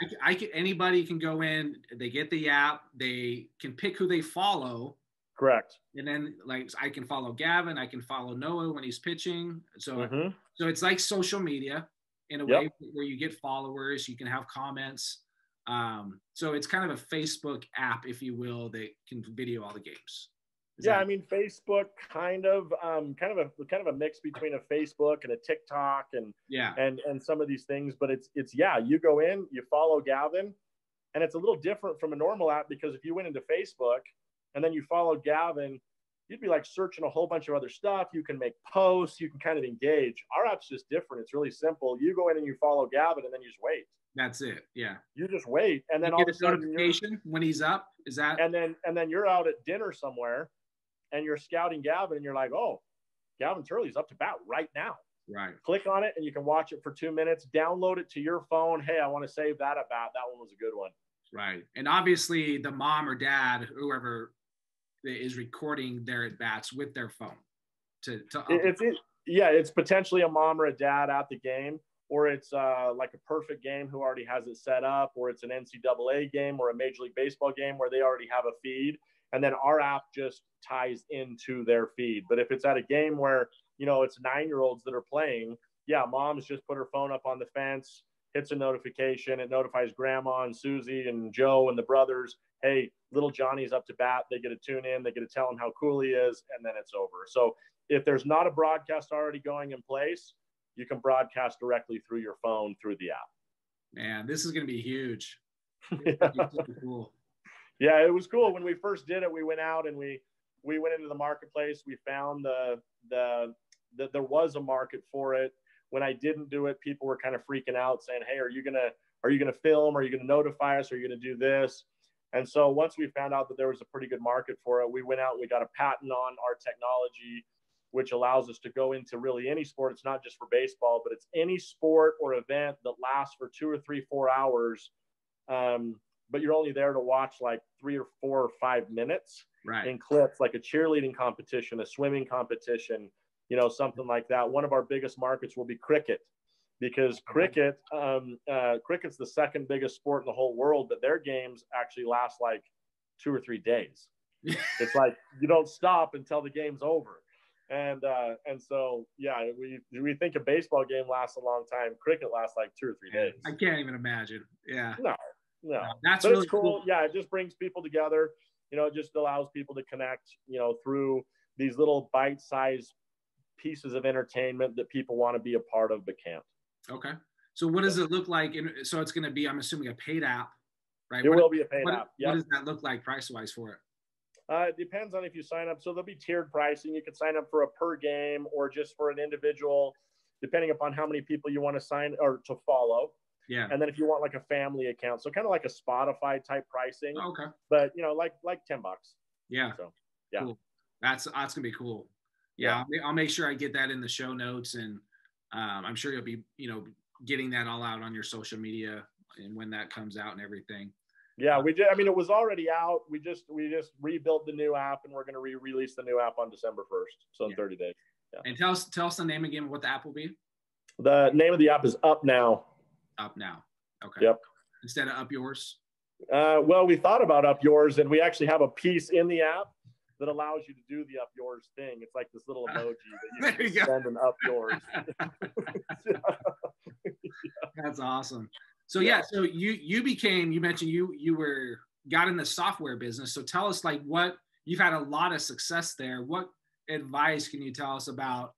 Anybody can go in, they get the app, they can pick who they follow. Correct. And then, like, I can follow Gavin, I can follow Noah when he's pitching. So, So it's like social media in a way where you get followers, you can have comments. So it's kind of a Facebook app, if you will, that can video all the games. I mean, Facebook kind of a mix between a Facebook and a TikTok and some of these things. But it's you go in, you follow Gavin, and it's a little different from a normal app, because if you went into Facebook and then you follow Gavin, you'd be like searching a whole bunch of other stuff. You can make posts, you can kind of engage. Our app's just different. It's really simple. You go in and you follow Gavin, and then you just wait. That's it. Yeah. You just wait. And then all of a sudden notification when he's up. Is that? And then you're out at dinner somewhere and you're scouting Gavin, and you're like, oh, Gavin Turley's up to bat right now. Right. Click on it and you can watch it for 2 minutes, download it to your phone. Hey, I want to save that at bat. That one was a good one. Right. And obviously the mom or dad, whoever is recording their at bats with their phone it's potentially a mom or a dad at the game, or it's like a perfect game who already has it set up, or it's an NCAA game or a Major League Baseball game where they already have a feed, and then our app just ties into their feed. But if it's at a game where, you know, it's 9-year-olds that are playing, yeah, mom's just put her phone up on the fence, hits a notification, it notifies grandma and Susie and Joe and the brothers, hey, little Johnny's up to bat. They get to tune in, they get to tell him how cool he is, and then it's over. So if there's not a broadcast already going in place, you can broadcast directly through your phone through the app. Man, this is going to be huge. Cool. Yeah, it was cool. When we first did it, we went out and we went into the marketplace. We found that there was a market for it. When I didn't do it, people were kind of freaking out saying, hey, are you going to film? Are you going to notify us? Are you going to do this? And so once we found out that there was a pretty good market for it, we went out and we got a patent on our technology, which allows us to go into really any sport. It's not just for baseball, but it's any sport or event that lasts for 2 or 3, 4 hours. But you're only there to watch like 3 or 4 or 5 minutes in clips, like a cheerleading competition, a swimming competition, you know, something like that. One of our biggest markets will be cricket, because cricket's the second biggest sport in the whole world, but their games actually last like 2 or 3 days. It's like you don't stop until the game's over. And so, yeah, we think a baseball game lasts a long time. Cricket lasts like 2 or 3 days. I can't even imagine. Yeah. No. That's really really cool. Yeah, it just brings people together. You know, it just allows people to connect, you know, through these little bite-sized pieces of entertainment that people want to be a part of but can't. Okay. So what does it look like? So it's going to be, I'm assuming, a paid app, right? It will be a paid app. Yep. What does that look like price-wise for it? It depends on if you sign up. So there'll be tiered pricing. You can sign up for a per game or just for an individual, depending upon how many people you want to sign or to follow. Yeah. And then if you want like a family account, so kind of like a Spotify type pricing. Oh, okay. But you know, like $10. Yeah. So yeah. Cool. That's gonna be cool. Yeah. I'll make sure I get that in the show notes, and I'm sure you'll be, you know, getting that all out on your social media and when that comes out and everything. Yeah, we did. I mean, it was already out. We just rebuilt the new app, and we're going to re-release the new app on December 1st. So in 30 days. Yeah. And tell us the name again of what the app will be. The name of the app is UPNOW. UPNOW. Okay. Yep. Instead of Up Yours. Well, we thought about Up Yours, and we actually have a piece in the app that allows you to do the Up Yours thing. It's like this little emoji that you can send an Up Yours. That's awesome. So so you mentioned you got in the software business. So tell us, like, what you've had a lot of success there. What advice can you tell us about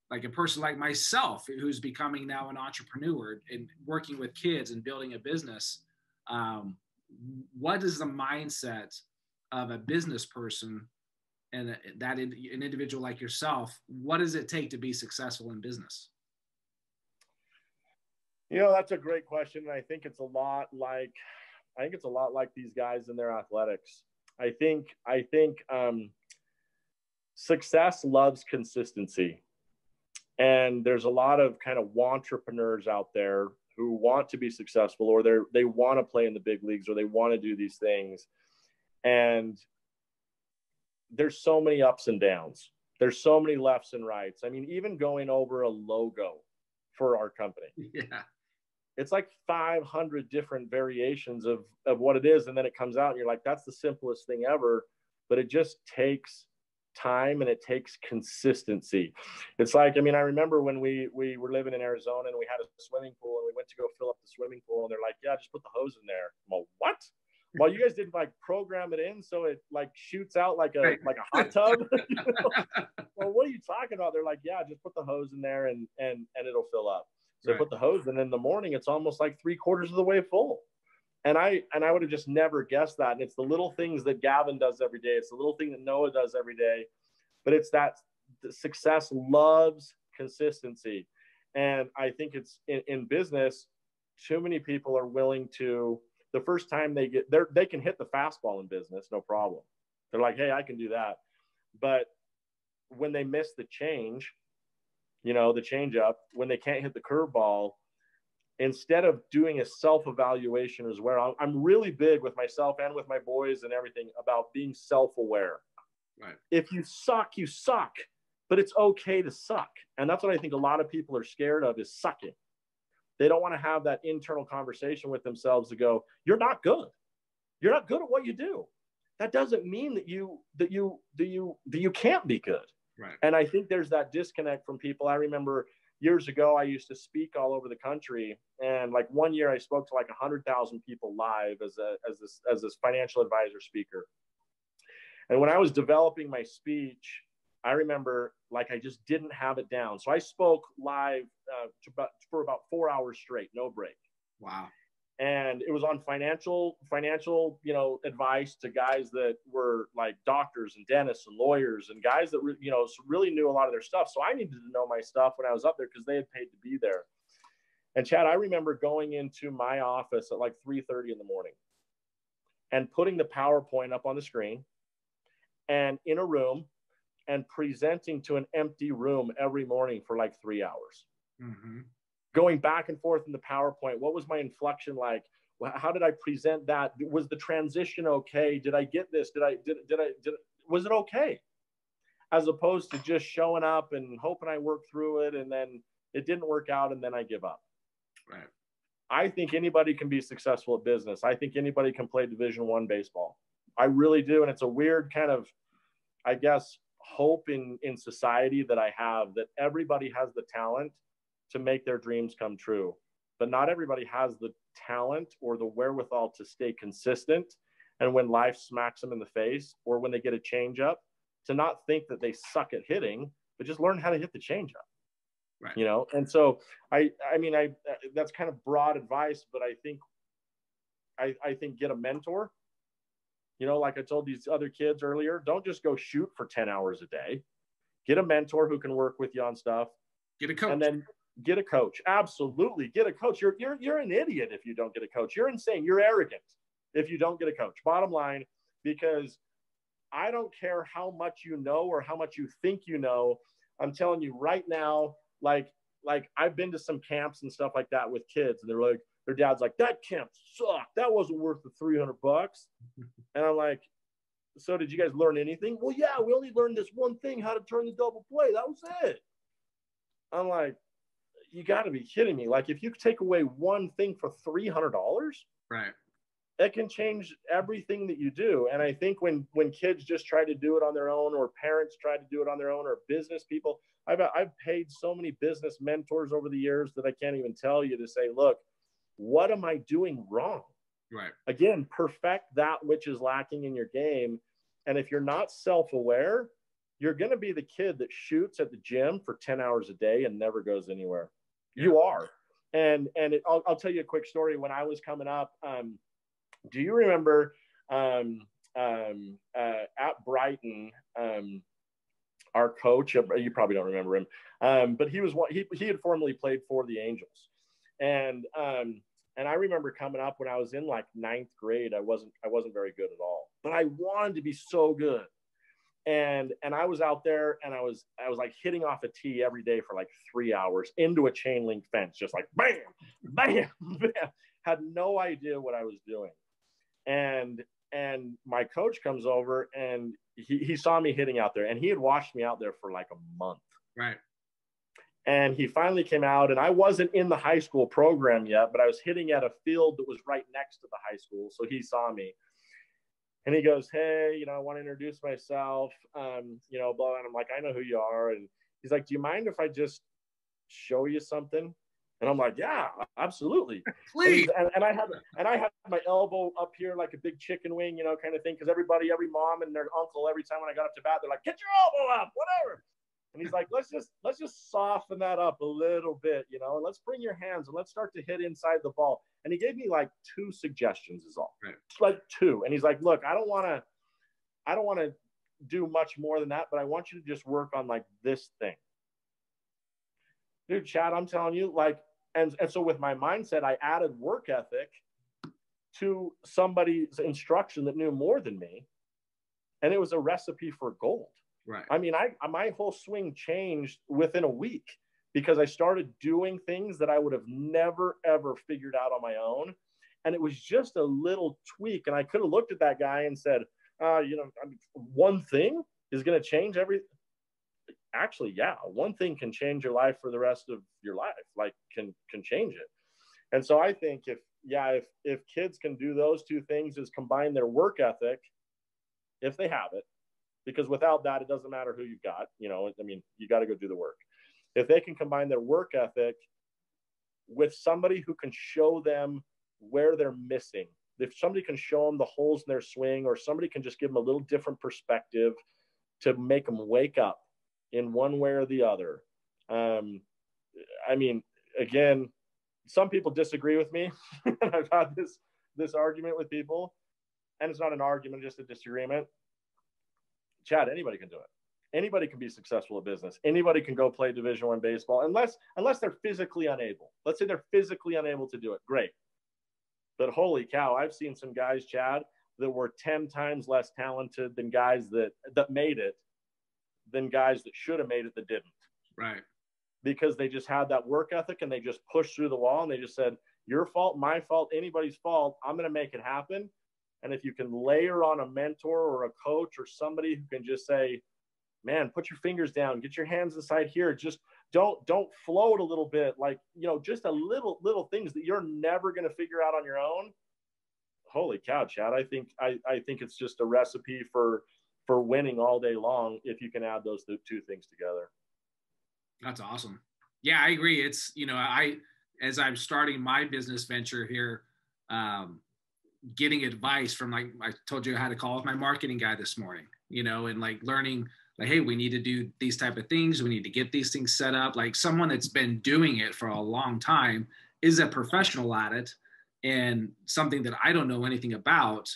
like a person like myself who's becoming now an entrepreneur and working with kids and building a business? What is the mindset of a business person and an individual like yourself? What does it take to be successful in business? You know, that's a great question. And I think it's a lot like these guys in their athletics. I think success loves consistency. And there's a lot of kind of entrepreneurs out there who want to be successful, or they want to play in the big leagues, or they want to do these things. And there's so many ups and downs. There's so many lefts and rights. I mean, even going over a logo for our company. Yeah. It's like 500 different variations of what it is. And then it comes out and you're like, that's the simplest thing ever. But it just takes time and it takes consistency. It's like, I mean, I remember when we were living in Arizona and we had a swimming pool and we went to go fill up the swimming pool and they're like, yeah, just put the hose in there. I'm like, what? Well, you guys didn't like program it in so it like shoots out like a hot tub. You know? Well, what are you talking about? They're like, yeah, just put the hose in there and it'll fill up. So put the hose in the morning, it's almost like 3/4 of the way full. And I would have just never guessed that. And it's the little things that Gavin does every day. It's the little thing that Noah does every day. But it's that success loves consistency. And I think it's in business, too many people are willing to, the first time they can hit the fastball in business, no problem. They're like, hey, I can do that. But when they miss the change, you know, the change up, when they can't hit the curveball, instead of doing a self-evaluation is where I'm really big with myself and with my boys and everything about being self-aware. Right. If you suck, you suck, but it's okay to suck. And that's what I think a lot of people are scared of, is sucking. They don't want to have that internal conversation with themselves to go, you're not good. You're not good at what you do. That doesn't mean that you can't be good. Right. And I think there's that disconnect from people. I remember years ago, I used to speak all over the country. And like one year I spoke to like 100,000 people live as this financial advisor speaker. And when I was developing my speech, I remember like I just didn't have it down. So I spoke live for about 4 hours straight, no break. Wow. And it was on financial, advice to guys that were like doctors and dentists and lawyers and guys that, really knew a lot of their stuff. So I needed to know my stuff when I was up there because they had paid to be there. And Chad, I remember going into my office at like 3:30 in the morning and putting the PowerPoint up on the screen and in a room and presenting to an empty room every morning for like 3 hours. Mm-hmm. Going back and forth in the PowerPoint. What was my inflection like? How did I present that? Was the transition okay? Did I get this? Was it okay? As opposed to just showing up and hoping I work through it and then it didn't work out and then I give up. Right. I think anybody can be successful at business. I think anybody can play Division I baseball. I really do. And it's a weird kind of, I guess, hope in society that I have, that everybody has the talent to make their dreams come true. But not everybody has the talent or the wherewithal to stay consistent. And when life smacks them in the face or when they get a change up, to not think that they suck at hitting, but just learn how to hit the change up. Right. And so I mean, that's kind of broad advice, but I think get a mentor. Like I told these other kids earlier, don't just go shoot for 10 hours a day. Get a mentor who can work with you on stuff. Get a coach. And then get a coach. Absolutely. Get a coach. You're an idiot if you don't get a coach. You're insane. You're arrogant if you don't get a coach. Bottom line, because I don't care how much you know or how much you think you know. I'm telling you right now, like I've been to some camps and stuff like that with kids, and they're like, their dad's like, that camp sucked. That wasn't worth the $300. And I'm like, so did you guys learn anything? Well, yeah, we only learned this one thing, how to turn the double play. That was it. I'm like, you got to be kidding me. Like, if you take away one thing for $300, right, it can change everything that you do. And I think when kids just try to do it on their own, or parents try to do it on their own, or business people, I've paid so many business mentors over the years that I can't even tell you, to say, look, what am I doing wrong? Right. Again, perfect that which is lacking in your game. And if you're not self-aware, you're going to be the kid that shoots at the gym for 10 hours a day and never goes anywhere. Yeah. You are. And I'll tell you a quick story. When I was coming up, do you remember at Brighton, our coach, you probably don't remember him, but he had formerly played for the Angels. And I remember coming up when I was in like 9th grade, I wasn't very good at all, but I wanted to be so good. And I was out there and I was like hitting off a tee every day for like 3 hours into a chain link fence, just like bam, bam, bam. Had no idea what I was doing. And my coach comes over and he saw me hitting out there, and he had watched me out there for like a month. Right. And he finally came out, and I wasn't in the high school program yet, but I was hitting at a field that was right next to the high school. So he saw me and he goes, hey, I want to introduce myself, blah. And I'm like, I know who you are. And he's like, do you mind if I just show you something? And I'm like, yeah, absolutely. Please. And I had my elbow up here like a big chicken wing, kind of thing. Because every mom and their uncle, every time when I got up to bat, they're like, get your elbow up, whatever. And he's like, let's just soften that up a little bit, and let's bring your hands and let's start to hit inside the ball. And he gave me like 2 suggestions is all. Right. Like 2. And he's like, look, I don't want to do much more than that, but I want you to just work on like this thing. Dude, Chad, I'm telling you, like, and so with my mindset, I added work ethic to somebody's instruction that knew more than me. And it was a recipe for gold. Right. I mean, my whole swing changed within a week because I started doing things that I would have never, ever figured out on my own. And it was just a little tweak. And I could have looked at that guy and said, one thing is going to change everything. Actually, yeah, one thing can change your life for the rest of your life, like can change it. And so I think if kids can do those two things, is combine their work ethic, if they have it, because without that, it doesn't matter who you've got, you got to go do the work. If they can combine their work ethic with somebody who can show them where they're missing, if somebody can show them the holes in their swing, or somebody can just give them a little different perspective to make them wake up in one way or the other. Again, some people disagree with me. I've had this argument with people, and it's not an argument, just a disagreement. Chad, anybody can do it. Anybody can be successful at business. Anybody can go play Division I baseball, unless they're physically unable. Let's say they're physically unable to do it. Great. But holy cow, I've seen some guys, Chad, that were 10 times less talented than guys that made it, than guys that should have made it that didn't. Right. Because they just had that work ethic, and they just pushed through the wall, and they just said, your fault, my fault, anybody's fault, I'm going to make it happen. And if you can layer on a mentor or a coach or somebody who can just say, man, put your fingers down, get your hands inside here, just don't float a little bit, like, just a little things that you're never going to figure out on your own. Holy cow, Chad, I think it's just a recipe for winning all day long if you can add those two things together. That's awesome. Yeah, I agree. It's, as I'm starting my business venture here, getting advice from, like, I told you I had a call with my marketing guy this morning, and like learning, like, hey, we need to do these type of things. We need to get these things set up. Like, someone that's been doing it for a long time is a professional at it, and something that I don't know anything about.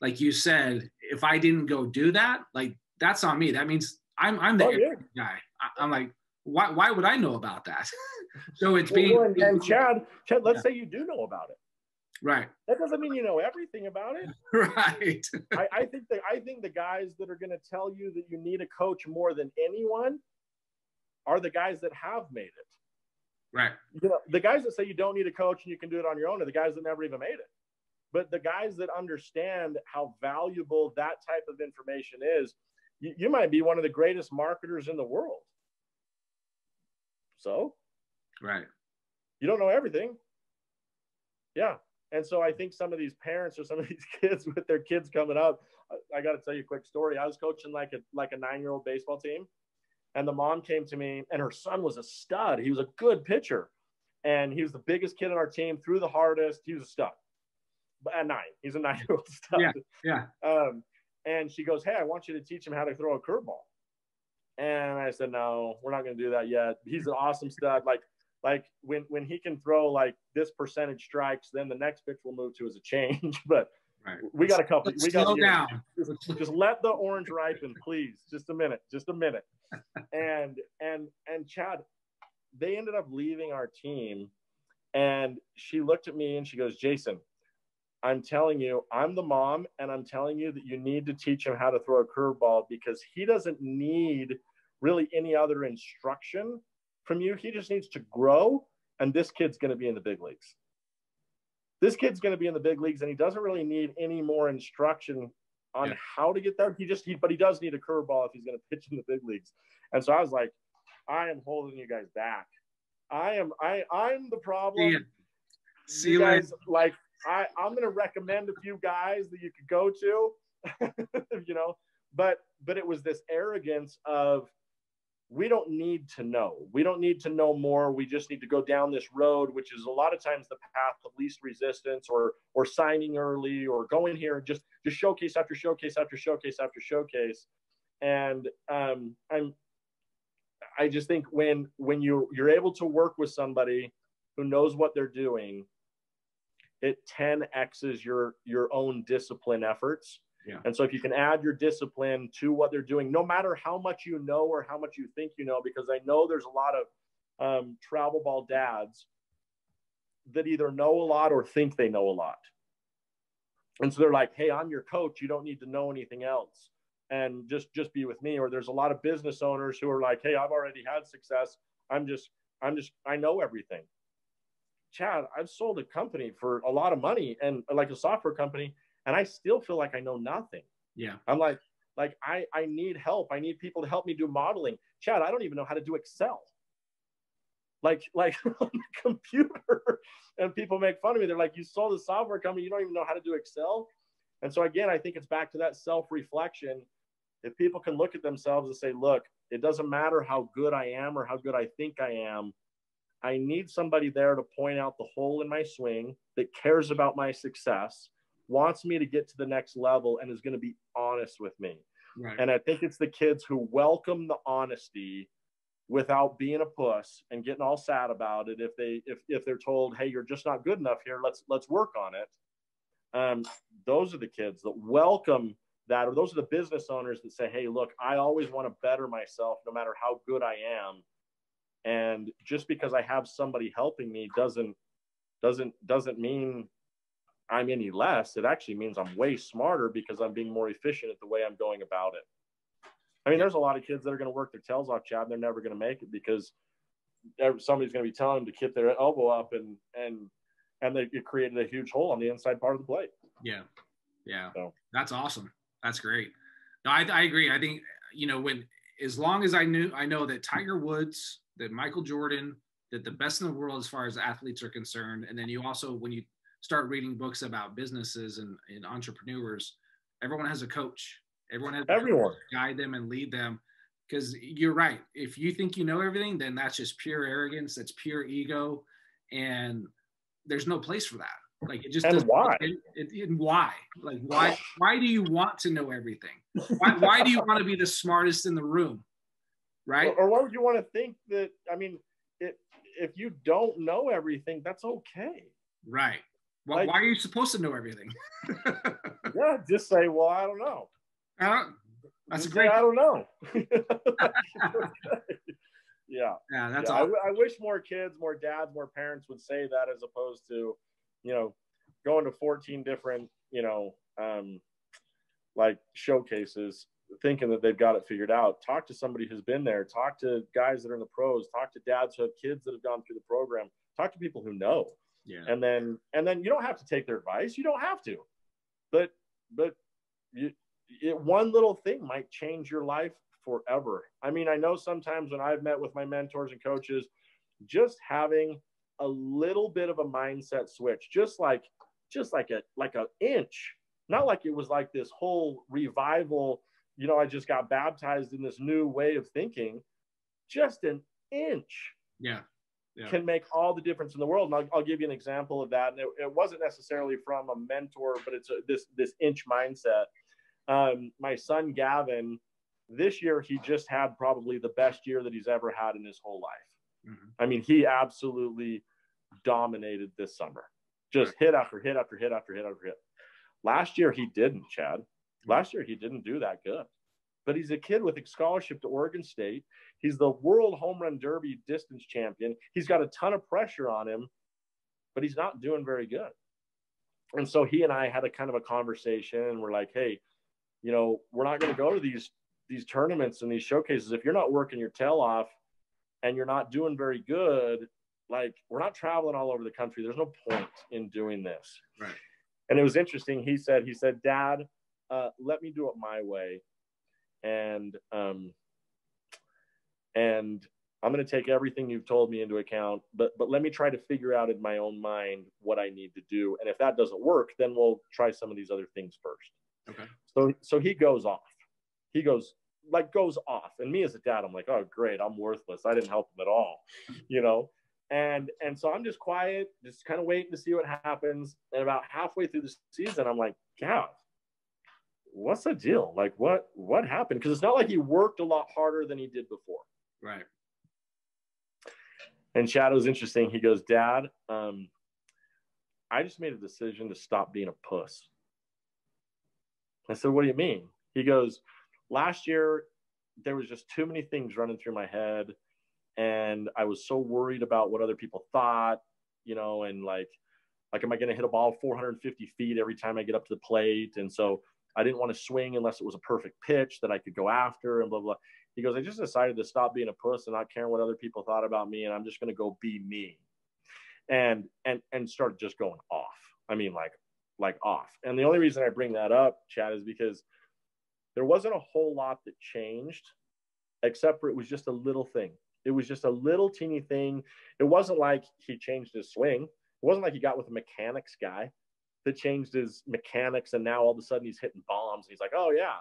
Like you said, if I didn't go do that, like, that's on me. That means I'm the guy. I'm like, why would I know about that? So it's and Chad, let's say you do know about it. Right. That doesn't mean you know everything about it. Right. I think the guys that are going to tell you that you need a coach more than anyone are the guys that have made it. Right. The guys that say you don't need a coach and you can do it on your own are the guys that never even made it. But the guys that understand how valuable that type of information is, you might be one of the greatest marketers in the world. So, right. You don't know everything. Yeah. And so I think some of these parents or some of these kids with their kids coming up, I got to tell you a quick story. I was coaching like a 9-year-old baseball team, and the mom came to me, and her son was a stud. He was a good pitcher, and he was the biggest kid on our team, threw the hardest. He was a stud. But at 9, he's a 9-year-old stud. Yeah. And she goes, hey, I want you to teach him how to throw a curveball. And I said, no, we're not going to do that yet. He's an awesome stud. Like when he can throw like this percentage strikes, then the next pitch we'll move to is a change. But right. We got a couple. We got slow down. Just let the orange ripen, please. Just a minute. And Chad, they ended up leaving our team, and she looked at me and she goes, Jason, I'm telling you, I'm the mom, and I'm telling you that you need to teach him how to throw a curveball, because he doesn't need really any other instruction from you. He just needs to grow, and this kid's going to be in the big leagues. This kid's going to be in the big leagues, and he doesn't really need any more instruction on how to get there. But he does need a curveball if he's going to pitch in the big leagues. And so I was like, I am holding you guys back. I'm the problem. See you guys, later. Like, I'm going to recommend a few guys that you could go to, but it was this arrogance of, we don't need to know. We don't need to know more. We just need to go down this road, which is a lot of times the path of least resistance, or signing early, or going here and just showcase after showcase after showcase after showcase. And I just think when you're able to work with somebody who knows what they're doing, it 10x's your own discipline efforts. Yeah. And so if you can add your discipline to what they're doing, no matter how much you know or how much you think you know, because I know there's a lot of travel ball dads that either know a lot or think they know a lot. And so they're like, hey, I'm your coach. You don't need to know anything else. And just be with me. Or there's a lot of business owners who are like, hey, I've already had success. I'm just I know everything. Chad, I've sold a company for a lot of money, and like a software company, and I still feel like I know nothing. Yeah. I'm like I need help. I need people to help me do modeling. Chad, I don't even know how to do Excel. Like on the computer, and people make fun of me. They're like, you sold a software company, you don't even know how to do Excel. And so again, I think it's back to that self-reflection. If people can look at themselves and say, look, it doesn't matter how good I am or how good I think I am. I need somebody there to point out the hole in my swing, that cares about my success, wants me to get to the next level, and is going to be honest with me. Right. And I think it's the kids who welcome the honesty without being a puss and getting all sad about it. If they're told, hey, you're just not good enough here, let's work on it. Those are the kids that welcome that, or those are the business owners that say, hey, look, I always want to better myself no matter how good I am. And just because I have somebody helping me doesn't mean I'm any less. It actually means I'm way smarter because I'm being more efficient at the way I'm going about it. I mean, there's a lot of kids that are going to work their tails off, Chad, and they're never going to make it because somebody's going to be telling them to keep their elbow up, and it created a huge hole on the inside part of the plate. Yeah. Yeah. So. That's awesome. That's great. No, I agree. I think, as long as I know that Tiger Woods, that Michael Jordan, that the best in the world as far as athletes are concerned. And then you also, when you start reading books about businesses and entrepreneurs, everyone has a coach. Everyone has to guide them and lead them. Because you're right. If you think you know everything, then that's just pure arrogance. That's pure ego. And there's no place for that. Like, it just and why? And why? Like, why do you want to know everything? Why do you want to be the smartest in the room? Right? Or why would you want to think that? I mean, if you don't know everything, that's okay. Right. Well, why are you supposed to know everything? Yeah, just say, well, I don't know. That's a great. I don't know. Yeah. Yeah, that's awesome. I wish more kids, more dads, more parents would say that, as opposed to, going to 14 different, like showcases, thinking that they've got it figured out. Talk to somebody who's been there. Talk to guys that are in the pros. Talk to dads who have kids that have gone through the program. Talk to people who know. Yeah. And then you don't have to take their advice. You don't have to. But one little thing might change your life forever. I mean, I know sometimes when I've met with my mentors and coaches, just having a little bit of a mindset switch, just like an inch, not like it was like this whole revival. I just got baptized in this new way of thinking. Just an inch can make all the difference in the world. And I'll give you an example of that. And it wasn't necessarily from a mentor, but it's this inch mindset. My son, Gavin, this year, he just had probably the best year that he's ever had in his whole life. Mm-hmm. I mean, he absolutely dominated this summer. Just hit after hit after hit after hit after hit. Last year, he didn't, Chad. Last year, he didn't do that good. But he's a kid with a scholarship to Oregon State. He's the World Home Run Derby distance champion. He's got a ton of pressure on him, but he's not doing very good. And so he and I had a kind of a conversation, and we're like, hey, we're not going to go to these tournaments and these showcases if you're not working your tail off and you're not doing very good. Like, we're not traveling all over the country. There's no point in doing this. Right. And it was interesting. He said, Dad, let me do it my way. And I'm going to take everything you've told me into account, but let me try to figure out in my own mind what I need to do. And if that doesn't work, then we'll try some of these other things first. Okay. So he goes off. He goes off. And me as a dad, I'm like, oh, great. I'm worthless. I didn't help him at all, And so I'm just quiet, just kind of waiting to see what happens. And about halfway through the season, I'm like, Gav, what's the deal? Like, what happened? Because it's not like he worked a lot harder than he did before. Right. And Shadow's interesting. He goes, Dad, I just made a decision to stop being a puss. I said, what do you mean? He goes, last year, there was just too many things running through my head. And I was so worried about what other people thought, and like, am I going to hit a ball 450 feet every time I get up to the plate? And so I didn't want to swing unless it was a perfect pitch that I could go after and blah, blah. He goes, I just decided to stop being a puss and not caring what other people thought about me. And I'm just going to go be me. And started just going off. I mean, like off. And the only reason I bring that up, Chad, is because there wasn't a whole lot that changed, except for it was just a little thing. It was just a little teeny thing. It wasn't like he changed his swing. It wasn't like he got with a mechanics guy that changed his mechanics and now all of a sudden he's hitting bombs. He's like, oh yeah.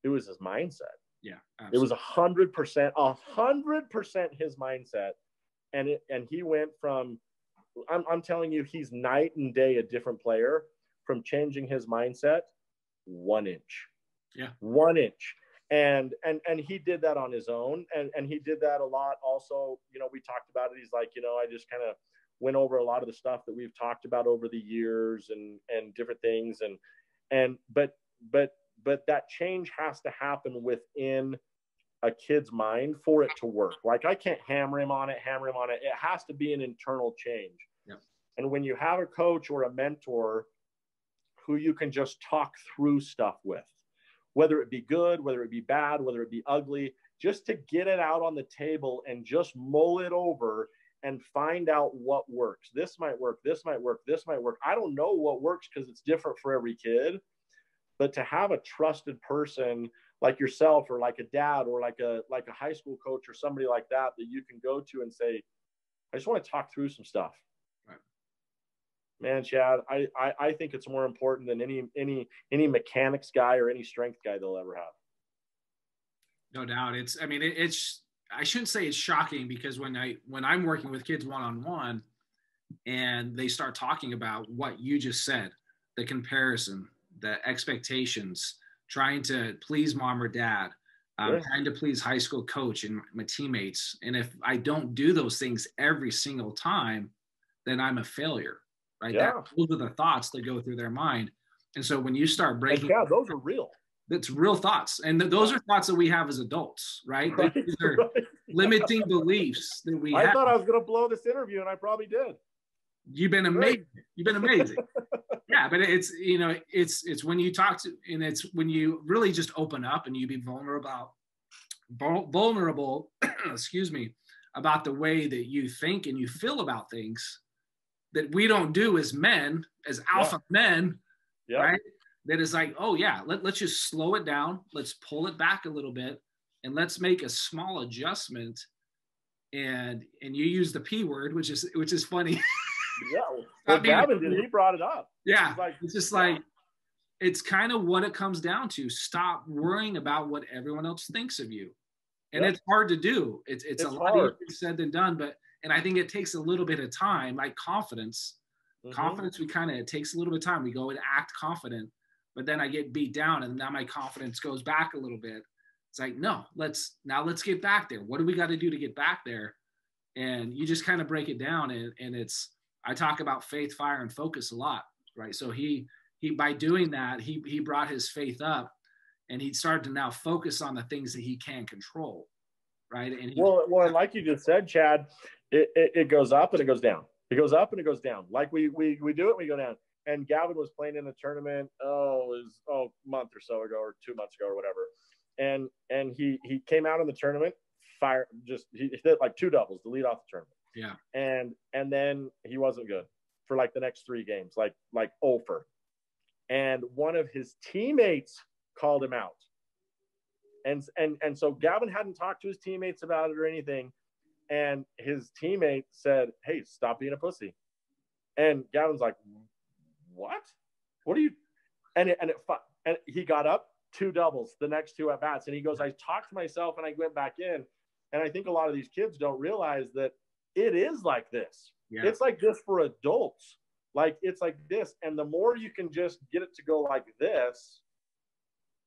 It was his mindset. Yeah, absolutely. It was 100% his mindset. And he went from, I'm telling you, he's night and day a different player from changing his mindset 1 inch. Yeah. 1 inch. And he did that on his own. And he did that a lot. Also, you know, we talked about it. He's like, you know, I just kind of went over a lot of the stuff that we've talked about over the years and different things. But that change has to happen within a kid's mind for it to work. Like I can't hammer him on it. It has to be an internal change. Yeah. And when you have a coach or a mentor who you can just talk through stuff with, whether it be good, whether it be bad, whether it be ugly, just to get it out on the table and just mull it over and find out what works. This might work. This might work. This might work. I don't know what works because it's different for every kid, but to have a trusted person like yourself or like a dad or like a high school coach or somebody like that you can go to and say, I just want to talk through some stuff. Right. Man, Chad, I think it's more important than any mechanics guy or any strength guy they'll ever have. No doubt. It's I shouldn't say it's shocking because when I'm working with kids one-on-one and they start talking about what you just said, the comparison, the expectations, trying to please mom or dad, trying to please high school coach and my teammates. And if I don't do those things every single time, then I'm a failure, right? Yeah. Those are the thoughts that go through their mind. And so when you start breaking, yeah, those are real. That's real thoughts. And those are thoughts that we have as adults, right? These are limiting beliefs that we have. I thought I was going to blow this interview and I probably did. You've been amazing. You've been amazing. Yeah, but it's, you know, it's when you talk to, and it's when you really just open up and you be vulnerable, excuse me, about the way that you think and you feel about things that we don't do as men, as alpha men, right? That is like, oh yeah, let's just slow it down. Let's pull it back a little bit and let's make a small adjustment. And you use the P word, which is funny. Yeah, well, Gavin did. He brought it up. Yeah, it's just like, it's kind of what it comes down to. Stop worrying about what everyone else thinks of you. And it's hard to do. It's a lot easier said than done, and I think it takes a little bit of time, like confidence. Confidence, it takes a little bit of time. We go and act confident, but then I get beat down and now my confidence goes back a little bit. It's like, no, let's get back there. What do we got to do to get back there? And you just kind of break it down. And I talk about faith, fire, and focus a lot, right? So he by doing that, he brought his faith up and he started to now focus on the things that he can control, right? And well, like you just said, Chad, it goes up and it goes down. It goes up and it goes down. Like we do it, we go down. And Gavin was playing in a tournament, a month or so ago or 2 months ago or whatever. And he came out in the tournament, he hit like 2 doubles to lead off the tournament. Yeah. And then he wasn't good for like the next 3 games, like over. And one of his teammates called him out. And so Gavin hadn't talked to his teammates about it or anything. And his teammate said, hey, stop being a pussy. And Gavin's like, what are you? And he got up 2 doubles the next 2 at bats. And he goes, I talked to myself and I went back in. And I think a lot of these kids don't realize that it is like this. Yeah. It's like this for adults. Like it's like this. And the more you can just get it to go like this,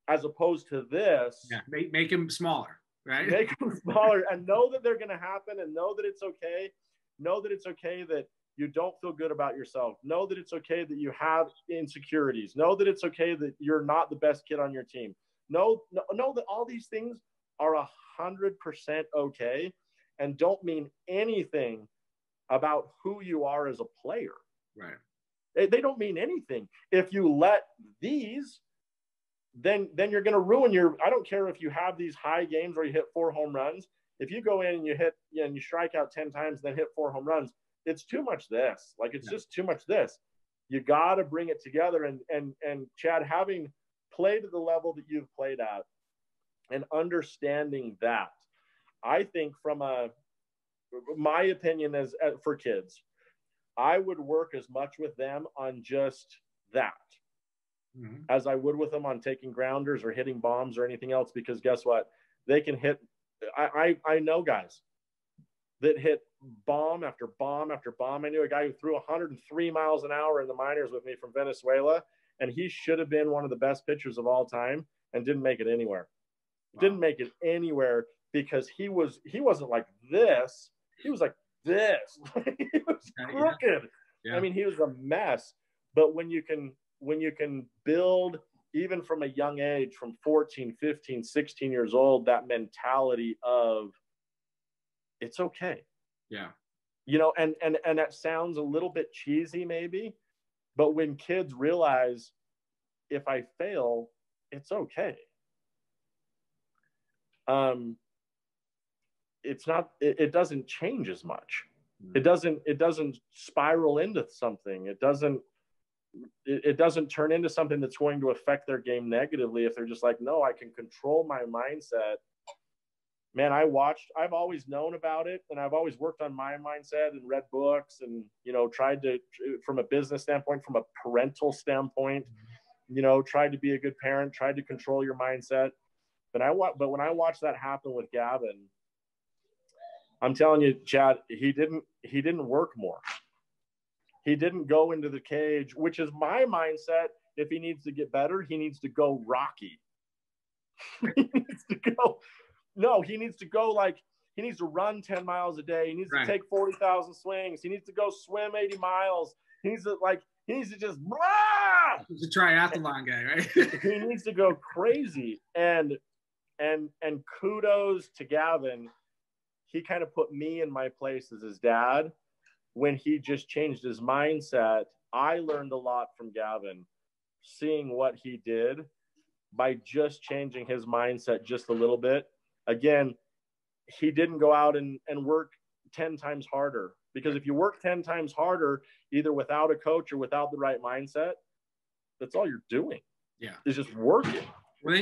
as opposed to this. Yeah. Make them smaller, right? Make them smaller and know that they're going to happen and know that it's okay. Know that it's okay that you don't feel good about yourself. Know that it's okay that you have insecurities. Know that it's okay that you're not the best kid on your team. Know that all these things are 100% okay and don't mean anything about who you are as a player. Right. They don't mean anything. If you let these then you're going to ruin I don't care if you have these high games where you hit 4 home runs. If you go in and you hit, and you strike out 10 times, then hit 4 home runs, it's too much this. Like, it's just too much this. You got to bring it together. And Chad, having played at the level that you've played at and understanding that, I think my opinion is, for kids, I would work as much with them on just that as I would with them on taking grounders or hitting bombs or anything else, because guess what? They can hit. I know guys that hit bomb after bomb after bomb. I knew a guy who threw 103 miles an hour in the minors with me from Venezuela, and he should have been one of the best pitchers of all time and didn't make it anywhere. Wow. Didn't make it anywhere because he wasn't like this. He was like this. He was crooked. Yeah. I mean, he was a mess. But when you can build, even from a young age, from 14, 15, 16 years old, that mentality of it's okay. Yeah. You know, and that sounds a little bit cheesy maybe, but when kids realize if I fail, it's okay. It doesn't change as much. It doesn't spiral into something. It doesn't turn into something that's going to affect their game negatively if they're just like, no, I can control my mindset. Man, I've always known about it, and I've always worked on my mindset and read books and, you know, tried to, from a business standpoint, from a parental standpoint, you know, tried to be a good parent, tried to control your mindset. But when I watched that happen with Gavin, I'm telling you, Chad, he didn't work more. He didn't go into the cage, which is my mindset. If he needs to get better, he needs to go Rocky. He needs to go like, he needs to run 10 miles a day. He needs to take 40,000 swings. He needs to go swim 80 miles. He needs to just, blah! He's a triathlon guy, right? He needs to go crazy. And kudos to Gavin. He kind of put me in my place as his dad. When he just changed his mindset, I learned a lot from Gavin, seeing what he did by just changing his mindset just a little bit. Again, he didn't go out and work 10 times harder, because if you work 10 times harder, either without a coach or without the right mindset, that's all you're doing. Yeah. It's just working. Well,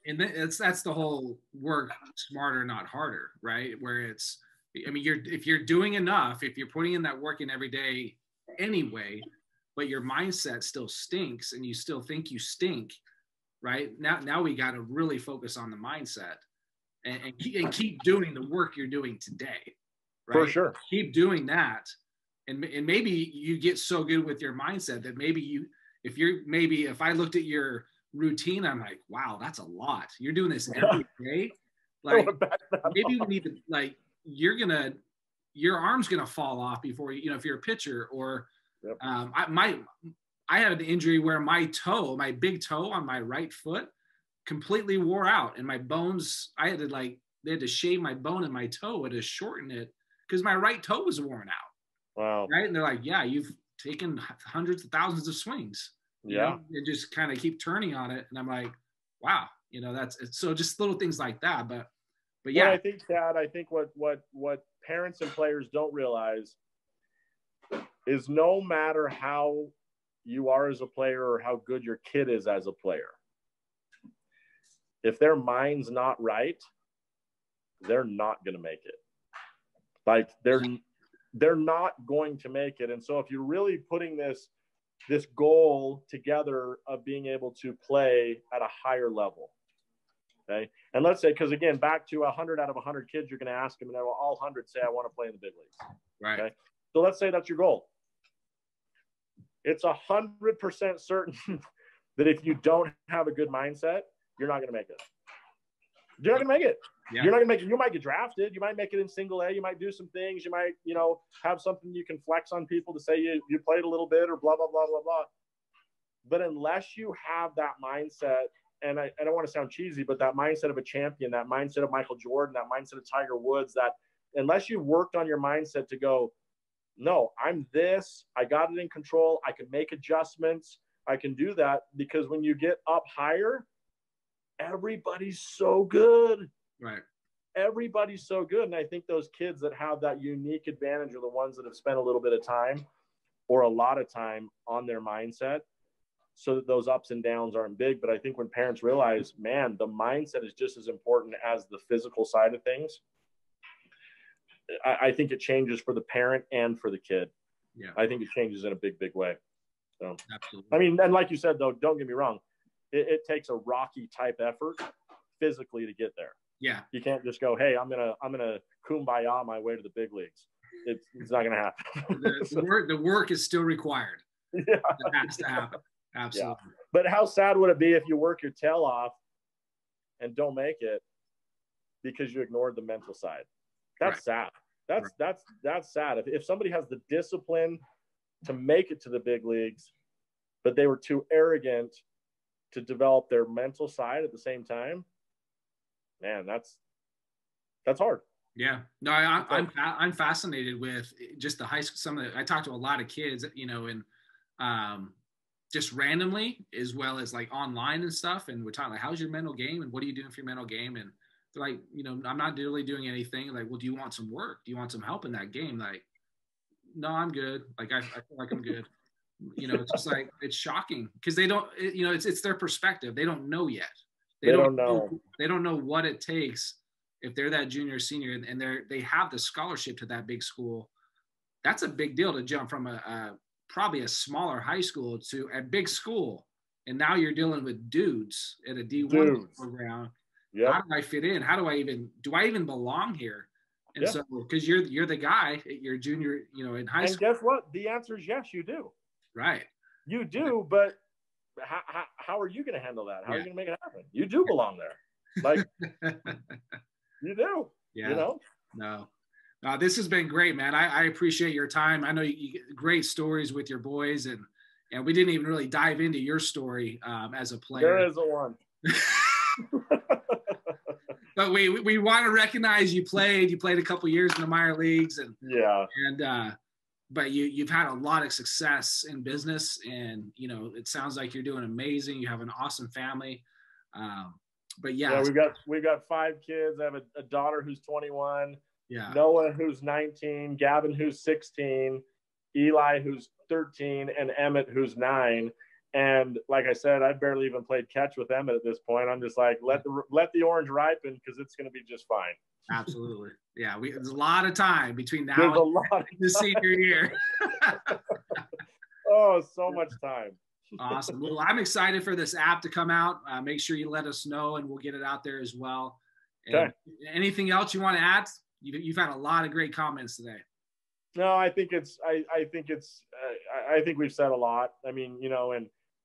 and that's the whole work smarter, not harder, right? Where it's, I mean, if you're doing enough, if you're putting in that work in every day anyway, but your mindset still stinks and you still think you stink, right? Now we got to really focus on the mindset and keep doing the work you're doing today, right? For sure. Keep doing that. And maybe you get so good with your mindset that maybe if I looked at your routine, I'm like, wow, that's a lot. You're doing this every day. Like, maybe we need to, like, your arm's gonna fall off before you know, if you're a pitcher. Or I had an injury where my big toe on my right foot completely wore out, and my bones, they had to shave my bone in my toe and to shorten it because my right toe was worn out. Wow. Right. And they're like, yeah, you've taken hundreds of thousands of swings. You know, and just kind of keep turning on it. And I'm like, wow, you know, so just little things like that. But yeah. Well, I think, Chad, what parents and players don't realize is no matter how you are as a player or how good your kid is as a player, if their mind's not right, they're not going to make it. Like, they're not going to make it. And so if you're really putting this goal together of being able to play at a higher level, okay? And let's say, because again, back to 100 out of 100 kids, you're going to ask them, and all 100 say, I want to play in the big leagues. Right. Okay? So let's say that's your goal. It's 100% certain that if you don't have a good mindset, you're not going to make it. You're not going to make it. Yeah. You're not going to make it. You might get drafted. You might make it in single A. You might do some things. You might, you know, have something you can flex on people to say you played a little bit or blah, blah, blah, blah, blah. But unless you have that mindset, and I don't want to sound cheesy, but that mindset of a champion, that mindset of Michael Jordan, that mindset of Tiger Woods, that unless you've worked on your mindset to go, no, I'm this, I got it in control, I can make adjustments, I can do that because when you get up higher, everybody's so good. Right. Everybody's so good. And I think those kids that have that unique advantage are the ones that have spent a little bit of time or a lot of time on their mindset so that those ups and downs aren't big. But I think when parents realize, man, the mindset is just as important as the physical side of things, I think it changes for the parent and for the kid. Yeah. I think it changes in a big, big way. So, absolutely. I mean, and like you said, though, don't get me wrong. It takes a Rocky type effort physically to get there. Yeah. You can't just go, hey, I'm gonna kumbaya my way to the big leagues. It's not gonna happen. The work is still required. Yeah. It has to happen. Absolutely. Yeah. But how sad would it be if you work your tail off and don't make it because you ignored the mental side? That's sad. That's sad. If somebody has the discipline to make it to the big leagues, but they were too arrogant to develop their mental side at the same time, man, that's hard. Yeah. No, I'm fascinated with just the high school. I talk to a lot of kids, and just randomly, as well as like online and stuff. And we're talking like, how's your mental game? And what are you doing for your mental game? And they're like, I'm not really doing anything. Like, well, do you want some work? Do you want some help in that game? Like, no, I'm good. Like, I feel like I'm good. It's just like, it's shocking because they don't, it's their perspective. They don't know yet. They don't know. They don't know what it takes if they're that junior or senior and they have the scholarship to that big school. That's a big deal to jump from probably a smaller high school to a big school. And now you're dealing with dudes at a D1 program. Yep. How do I fit in? Do I even belong here? And so, because you're the guy, you're junior, in high school. And guess what? The answer is yes, you do. Right. You do, but how are you going to handle that? How are you going to make it happen? You do belong there. Like, you do. Yeah. No. This has been great, man. I appreciate your time. I know you get great stories with your boys, and we didn't even really dive into your story as a player. There is a one. But we want to recognize you played a couple years in the minor leagues, but you've had a lot of success in business, and it sounds like you're doing amazing. You have an awesome family. But yeah, we've got 5 kids. I have a daughter who's 21. Yeah. Noah who's 19, Gavin who's 16, Eli who's 13, and Emmett who's 9. And like I said, I've barely even played catch with Emmett at this point. I'm just like, let the orange ripen because it's going to be just fine. Absolutely. Yeah. There's a lot of time between now and the senior year. Oh, so much time. Awesome. Well, I'm excited for this app to come out. Make sure you let us know and we'll get it out there as well. And anything else you want to add? You've had a lot of great comments today. No, I think we've said a lot. I mean,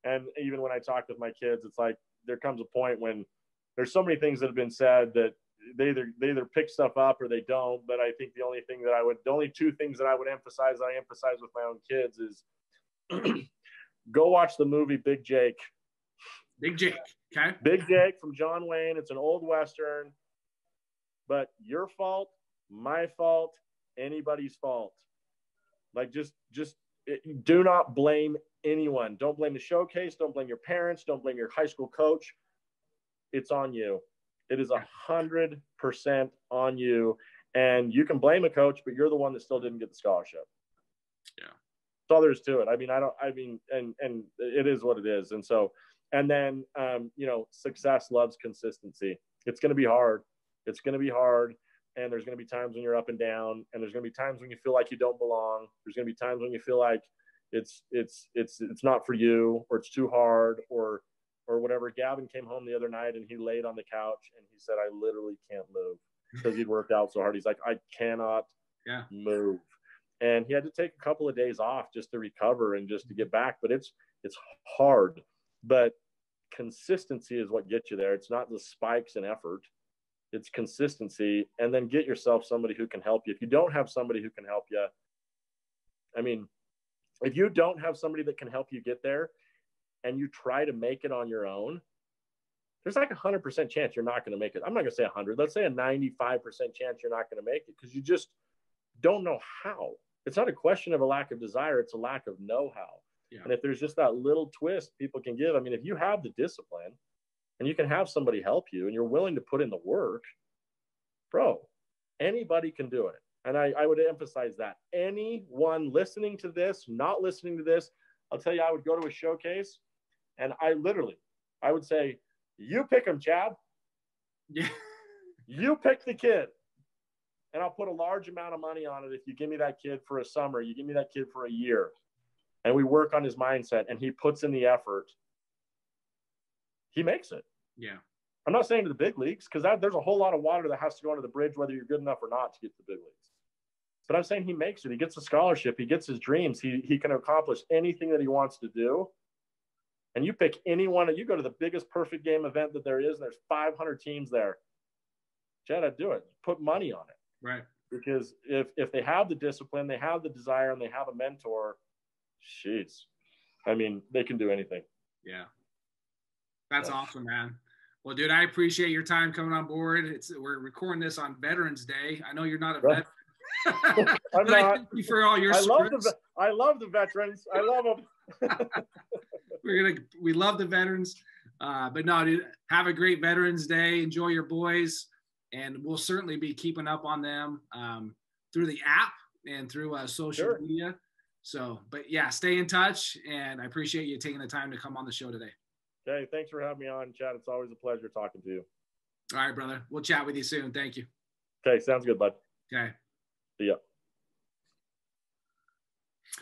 and even when I talk with my kids, it's like there comes a point when there's so many things that have been said that they either pick stuff up or they don't. But I think the only 2 things that I would emphasize that I emphasize with my own kids is go watch the movie Big Jake. Big Jake. Okay. Big Jake from John Wayne. It's an old Western, but your fault, my fault, anybody's fault. Like just do not blame anyone. Don't blame the showcase. Don't blame your parents. Don't blame your high school coach. It's on you. It is 100% on you. And you can blame a coach, but you're the one that still didn't get the scholarship. Yeah. That's all there is to it. And it is what it is. And so, and then, success loves consistency. It's going to be hard. It's going to be hard. And there's going to be times when you're up and down, and there's going to be times when you feel like you don't belong. There's going to be times when you feel like it's not for you, or it's too hard, or whatever. Gavin came home the other night and he laid on the couch and he said, I literally can't move because he'd worked out so hard. He's like, I cannot move. And he had to take a couple of days off just to recover and just to get back. But it's hard, but consistency is what gets you there. It's not the spikes in effort. It's consistency, and then get yourself somebody who can help you. If you don't have somebody who can help you, if you don't have somebody that can help you get there and you try to make it on your own, there's like 100% chance you're not going to make it. I'm not going to say 100. Let's say a 95% chance you're not going to make it because you just don't know how. It's not a question of a lack of desire. It's a lack of know-how. Yeah. And if there's just that little twist people can give, I mean, if you have the discipline and you can have somebody help you and you're willing to put in the work, bro, anybody can do it. And I would emphasize that. Anyone listening to this, not listening to this, I'll tell you, I would go to a showcase and I would say, you pick him, Chad. Yeah. You pick the kid. And I'll put a large amount of money on it if you give me that kid for a summer, you give me that kid for a year. And we work on his mindset and he puts in the effort. He makes it. Yeah. I'm not saying to the big leagues, because there's a whole lot of water that has to go under the bridge, whether you're good enough or not to get to the big leagues. But I'm saying he makes it. He gets a scholarship. He gets his dreams. He can accomplish anything that he wants to do. And you pick anyone, you go to the biggest perfect game event that there is, and there's 500 teams there. Chad, I'd do it. Put money on it. Right. Because if they have the discipline, they have the desire, and they have a mentor, jeez. I mean, they can do anything. Yeah. That's awesome, man. Well, dude, I appreciate your time coming on board. We're recording this on Veterans Day. I know you're not a veteran. I'm not. Thank you for all your service. I love the veterans. I love them. We love the veterans. But no, dude, have a great Veterans Day. Enjoy your boys. And we'll certainly be keeping up on them through the app and through social media. So, but yeah, stay in touch. And I appreciate you taking the time to come on the show today. Okay, thanks for having me on, Chad. It's always a pleasure talking to you. All right, brother. We'll chat with you soon. Thank you. Okay, sounds good, bud. Okay. See ya.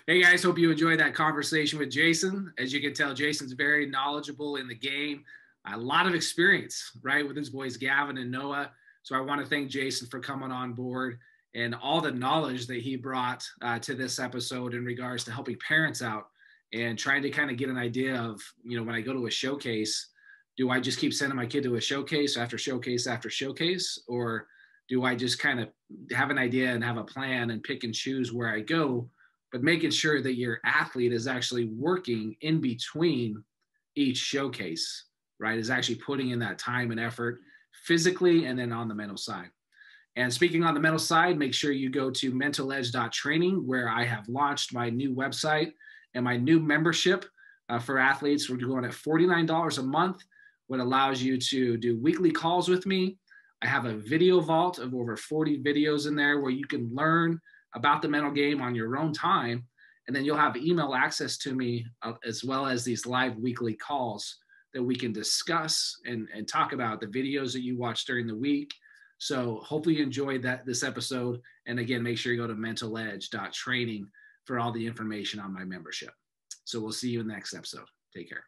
Hey, guys. Hope you enjoyed that conversation with Jason. As you can tell, Jason's very knowledgeable in the game. A lot of experience, right, with his boys Gavin and Noah. So I want to thank Jason for coming on board and all the knowledge that he brought to this episode in regards to helping parents out and trying to kind of get an idea of, when I go to a showcase, do I just keep sending my kid to a showcase after showcase after showcase? Or do I just kind of have an idea and have a plan and pick and choose where I go, but making sure that your athlete is actually working in between each showcase, right? Is actually putting in that time and effort physically and then on the mental side. And speaking on the mental side, make sure you go to mentaledge.training, where I have launched my new website and my new membership for athletes. We're going at $49 a month, what allows you to do weekly calls with me. I have a video vault of over 40 videos in there where you can learn about the mental game on your own time. And then you'll have email access to me as well as these live weekly calls that we can discuss and talk about the videos that you watch during the week. So hopefully you enjoyed this episode. And again, make sure you go to mentaledge.training for all the information on my membership. So we'll see you in the next episode. Take care.